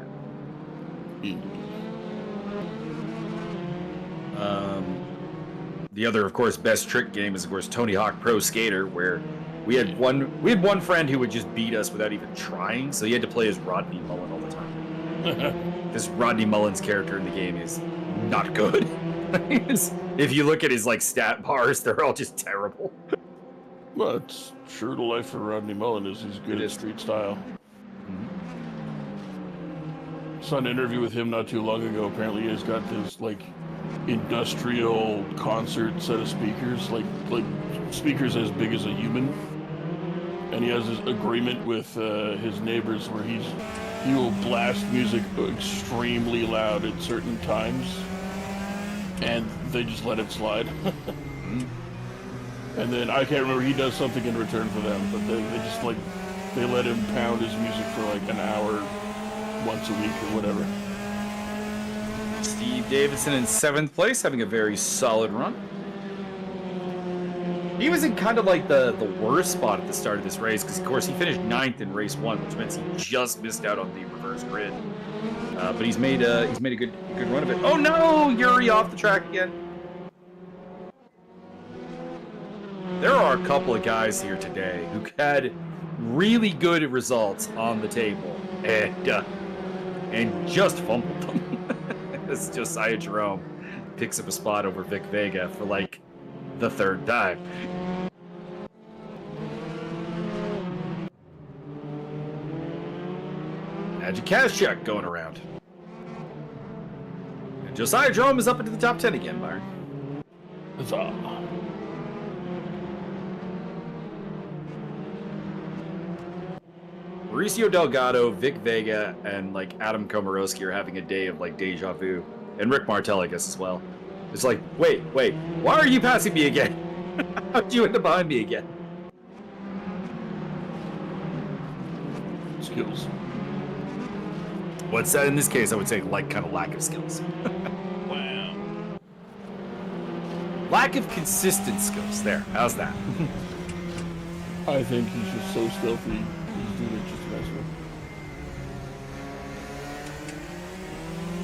The other, of course, best trick game is, of course, Tony Hawk Pro Skater, where we had one friend who would just beat us without even trying, so he had to play as Rodney Mullen all the time. This Rodney Mullen's character in the game is not good. If you look at his like stat bars, they're all just terrible. Well, it's true to life for Rodney Mullen is he's good at street style. Mm-hmm. Saw an interview with him not too long ago. Apparently, he's got this like industrial concert set of speakers, like speakers as big as a human, and he has this agreement with his neighbors where he will blast music extremely loud at certain times, and they just let it slide. And then I can't remember, he does something in return for them, but they just like they let him pound his music for like an hour once a week or whatever. Steve Davidson in 7th place, having a very solid run. He was in kind of like the worst spot at the start of this race, because of course he finished 9th in race 1, which means he just missed out on the reverse grid. But he's made a good run of it. Oh no, Yuri off the track again. there are a couple of guys here today who had really good results on the table and just fumbled them. This is Josiah Jerome picks up a spot over Vic Vega for like the third time. Magic Cash check going around. And Josiah Jerome is up into the top 10 again, Byron. Huzzah. Mauricio Delgado, Vic Vega, and like Adam Komorowski are having a day of like deja vu. And Rick Martel, I guess, as well. It's like, wait, why are you passing me again? How'd you end up behind me again? Skills. What's that in this case? I would say like kind of lack of skills. Wow. Lack of consistent skills. There, how's that? I think he's just so stealthy. He's doing it just to mess with.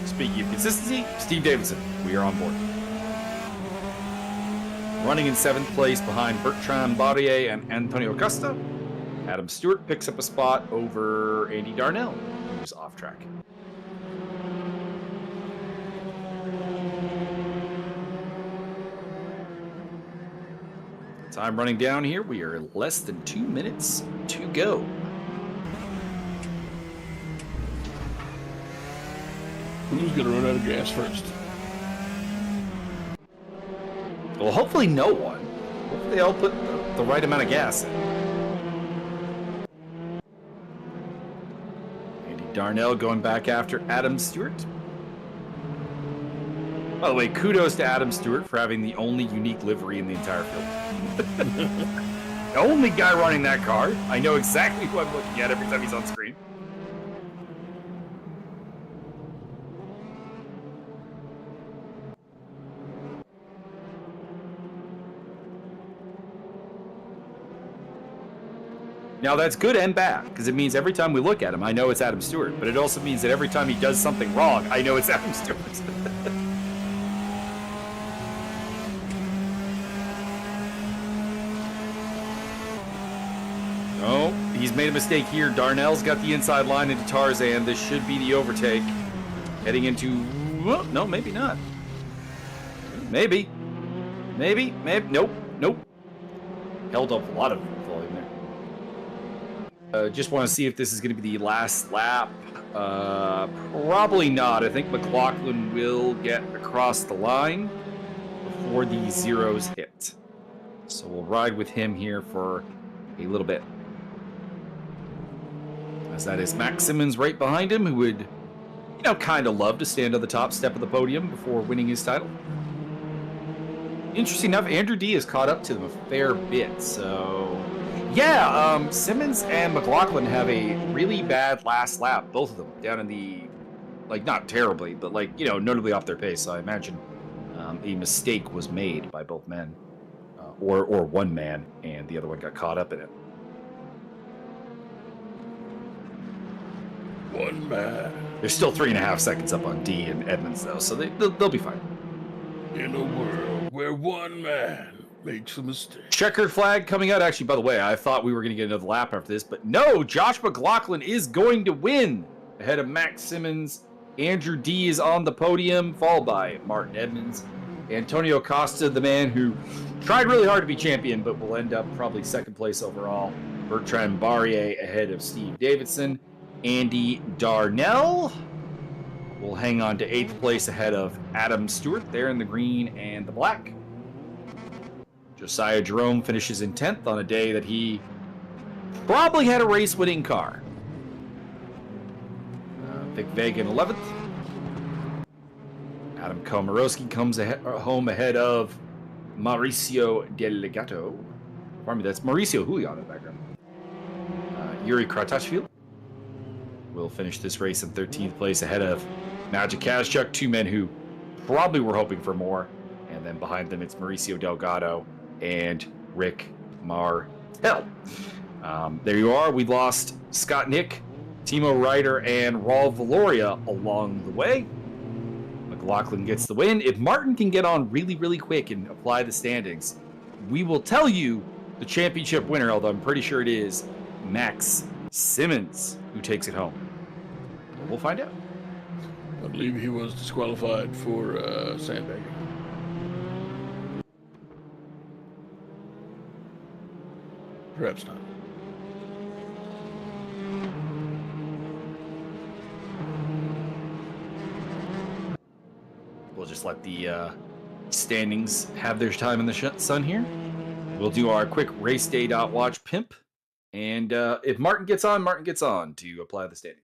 Speaking of consistency, Steve Davidson, we are on board. Running in 7th place behind Bertrand Barrier and Antonio Costa, Adam Stewart picks up a spot over Andy Darnell, who's off track. Time running down here, we are less than 2 minutes to go. Who's gonna run out of gas first? Well, hopefully no one. Hopefully they all put the right amount of gas in. Andy Darnell going back after Adam Stewart. By the way, kudos to Adam Stewart for having the only unique livery in the entire field. The only guy running that car. I know exactly who I'm looking at every time he's on screen. Now that's good and bad, because it means every time we look at him, I know it's Adam Stewart, but it also means that every time he does something wrong, I know it's Adam Stewart. Oh, he's made a mistake here. Darnell's got the inside line into Tarzan. This should be the overtake. Heading into... Well, no, maybe not. Maybe. Nope. Held up a lot of volume there. Just want to see if this is going to be the last lap. Probably not. I think McLaughlin will get across the line before the zeros hit. So we'll ride with him here for a little bit. As that is Max Simmons right behind him, who would, kind of love to stand on the top step of the podium before winning his title. Interesting enough, Andrew D has caught up to them a fair bit, so... Yeah, Simmons and McLaughlin have a really bad last lap, both of them, down in the, not terribly, but, notably off their pace. So I imagine a mistake was made by both men, or one man, and the other one got caught up in it. One man. They're still 3.5 seconds up on D and Edmonds, though, so they'll be fine. In a world where one man makes a mistake. Checkered flag coming out. Actually, by the way, I thought we were going to get another lap after this, but no, Josh McLaughlin is going to win ahead of Max Simmons. Andrew D is on the podium, followed by Martin Edmonds. Antonio Costa, the man who tried really hard to be champion, but will end up probably second place overall. Bertrand Barrier ahead of Steve Davidson. Andy Darnell will hang on to 8th place ahead of Adam Stewart there in the green and the black. Josiah Jerome finishes in 10th on a day that he probably had a race-winning car. Vic Vega in 11th. Adam Komorowski comes home ahead of Mauricio Delgado. Pardon me, that's Mauricio Julian in the background. Yuri Kratashvili will finish this race in 13th place ahead of Magic Kazchuk, two men who probably were hoping for more. And then behind them, it's Mauricio Delgado and Rick Martel. There you are. We lost Scott Nick, Timo Ryder, and Raul Valoria along the way. McLaughlin gets the win. If Martin can get on really, really quick and apply the standings, we will tell you the championship winner, although I'm pretty sure it is Max Simmons who takes it home. We'll find out. I believe he was disqualified for sandbagging. Perhaps not. We'll just let the standings have their time in the sun here. We'll do our quick race day watch pimp. And if Martin gets on to apply the standings.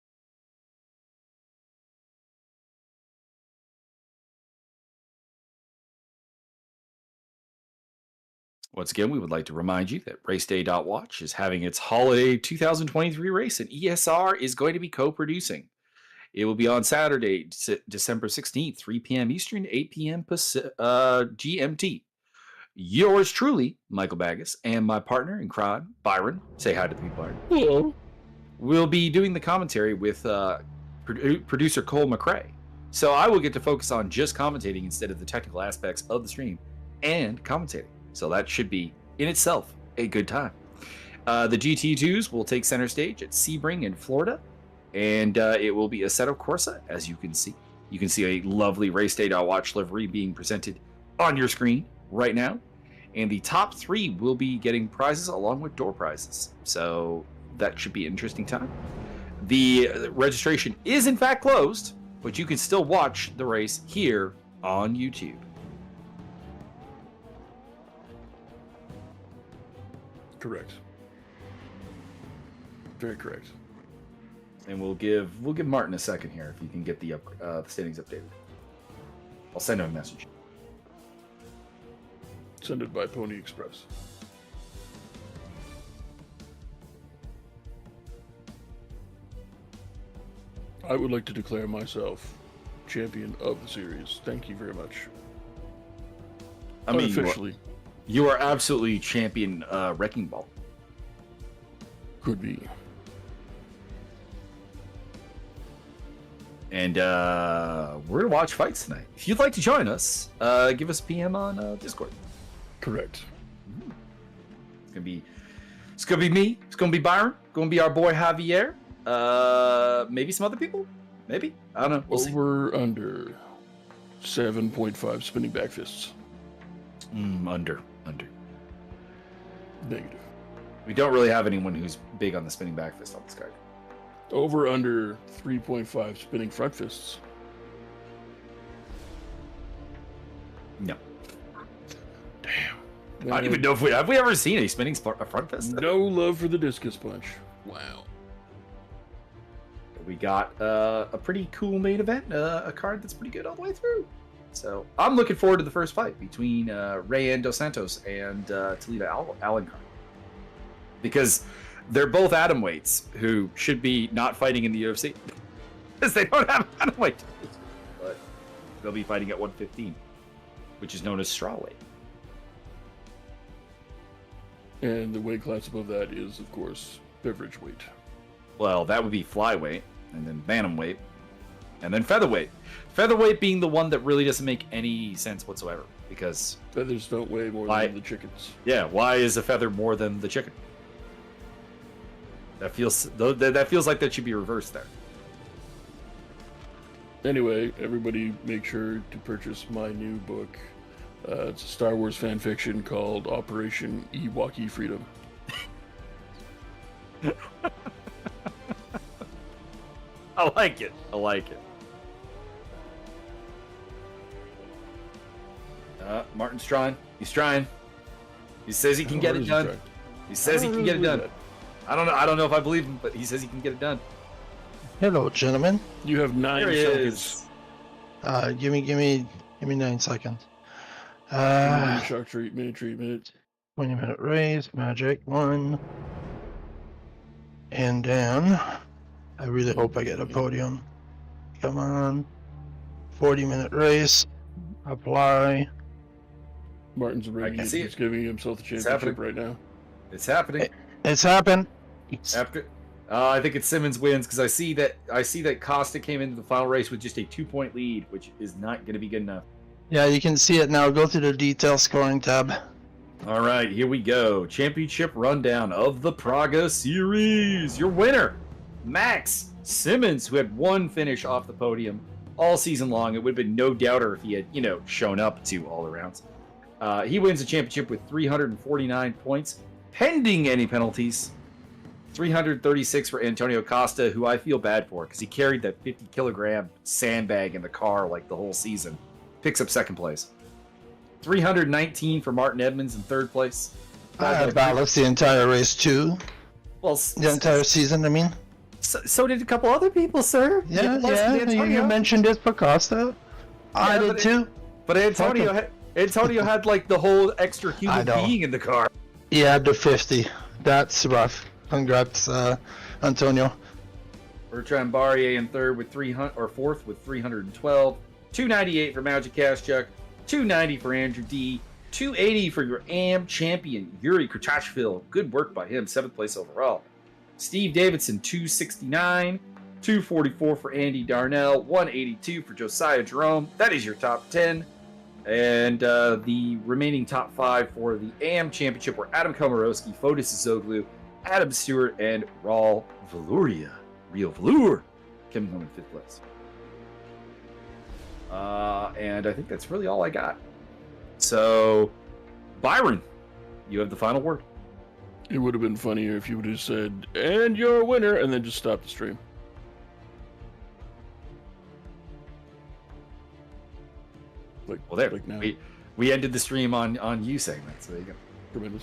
Once again, we would like to remind you that RaceDay.Watch is having its holiday 2023 race, and ESR is going to be co-producing. It will be on Saturday, December 16th, 3 p.m. Eastern, 8 p.m. GMT. Yours truly, Michael Baggas, and my partner in crime, Byron. Say hi to the people, Byron. Hello. We'll be doing the commentary with producer Cole McRae. So I will get to focus on just commentating instead of the technical aspects of the stream and commentating. So that should be, in itself, a good time. The GT2s will take center stage at Sebring in Florida, and it will be Assetto Corsa, as you can see. You can see a lovely RaceDay.Watch livery being presented on your screen right now. And the top 3 will be getting prizes along with door prizes. So that should be an interesting time. The registration is in fact closed, but you can still watch the race here on YouTube. Correct. Very correct. And we'll give Martin a second here if you can get the standings updated. I'll send him a message. Send it by Pony Express. I would like to declare myself champion of the series. Thank you very much. I mean, unofficially. You are absolutely champion Wrecking Ball. Could be. And we're going to watch fights tonight. If you'd like to join us, give us a PM on Discord. Correct. It's gonna be me. It's gonna be Byron. It's gonna be our boy Javier. Maybe some other people. Maybe, I don't know. We'll Over under 7.5 spinning back fists. Under. Negative. We don't really have anyone who's big on the spinning back fist on this card. Over under 3.5 spinning front fists. No. Damn. I don't even know if have we ever seen a spinning front fist. No love for the discus punch. Wow. We got a pretty cool main event, a card that's pretty good all the way through. So I'm looking forward to the first fight between Rayan Dos Santos and Talita Alencar. Because they're both atomweights who should be not fighting in the UFC. Because they don't have atomweight. But they'll be fighting at 115, which is known as strawweight. And the weight class above that is, of course, beverage weight. Well, that would be flyweight, and then bantamweight, and then featherweight. Featherweight being the one that really doesn't make any sense whatsoever, because feathers don't weigh more than the chickens. Yeah, why is a feather more than the chicken? That feels like that should be reversed there. Anyway, everybody make sure to purchase my new book. It's a Star Wars fan fiction called Operation Ewokey Freedom. I like it. Martin's trying. He's trying. He says he can get it done. He says he can get it done. I don't know if I believe him, but he says he can get it done. Hello, gentlemen. You have 9 seconds. Give me 9 seconds. Shock treatment. 20-minute race, magic 1. And then I really hope I get a podium. Come on. 40-minute race. Apply. Martin's ringing. He's giving himself the championship right now. It's happening. It's happened. After, I think it's Simmons wins because I see that Costa came into the final race with just a 2-point lead, which is not going to be good enough. Yeah, you can see it now. Go to the detail scoring tab. All right, here we go. Championship rundown of the Praga Series. Your winner, Max Simmons, who had one finish off the podium all season long. It would have been no doubter if he had, shown up to all the rounds. He wins the championship with 349 points, pending any penalties. 336 for Antonio Costa, who I feel bad for because he carried that 50-kilogram sandbag in the car like the whole season. Picks up second place. 319 for Martin Edmonds in third place. I had balanced the entire race too. Well, The entire season, I mean. so did a couple other people, sir. Yeah. You mentioned it for Costa. I did too. But Antonio had like the whole extra human being in the car. He had the 50. That's rough. Congrats, Antonio. Bertrand Barrier in third with 300, or fourth with 312. 298 for Magic Kashchuk. 290 for Andrew D. 280 for your AM champion, Yuri Kratashvili. Good work by him, 7th place overall. Steve Davidson, 269. 244 for Andy Darnell. 182 for Josiah Jerome. That is your top 10. And the remaining top 5 for the AM championship were Adam Komorowski, Fotis Zoglu, Adam Stewart, and Raul Valuria. Real Velour coming home in 5th place. And I think that's really all I got. So, Byron, you have the final word. It would have been funnier if you would have said, "And you're a winner," and then just stop the stream. Well, there. Like now. We ended the stream on you saying that, so there you go. Tremendous.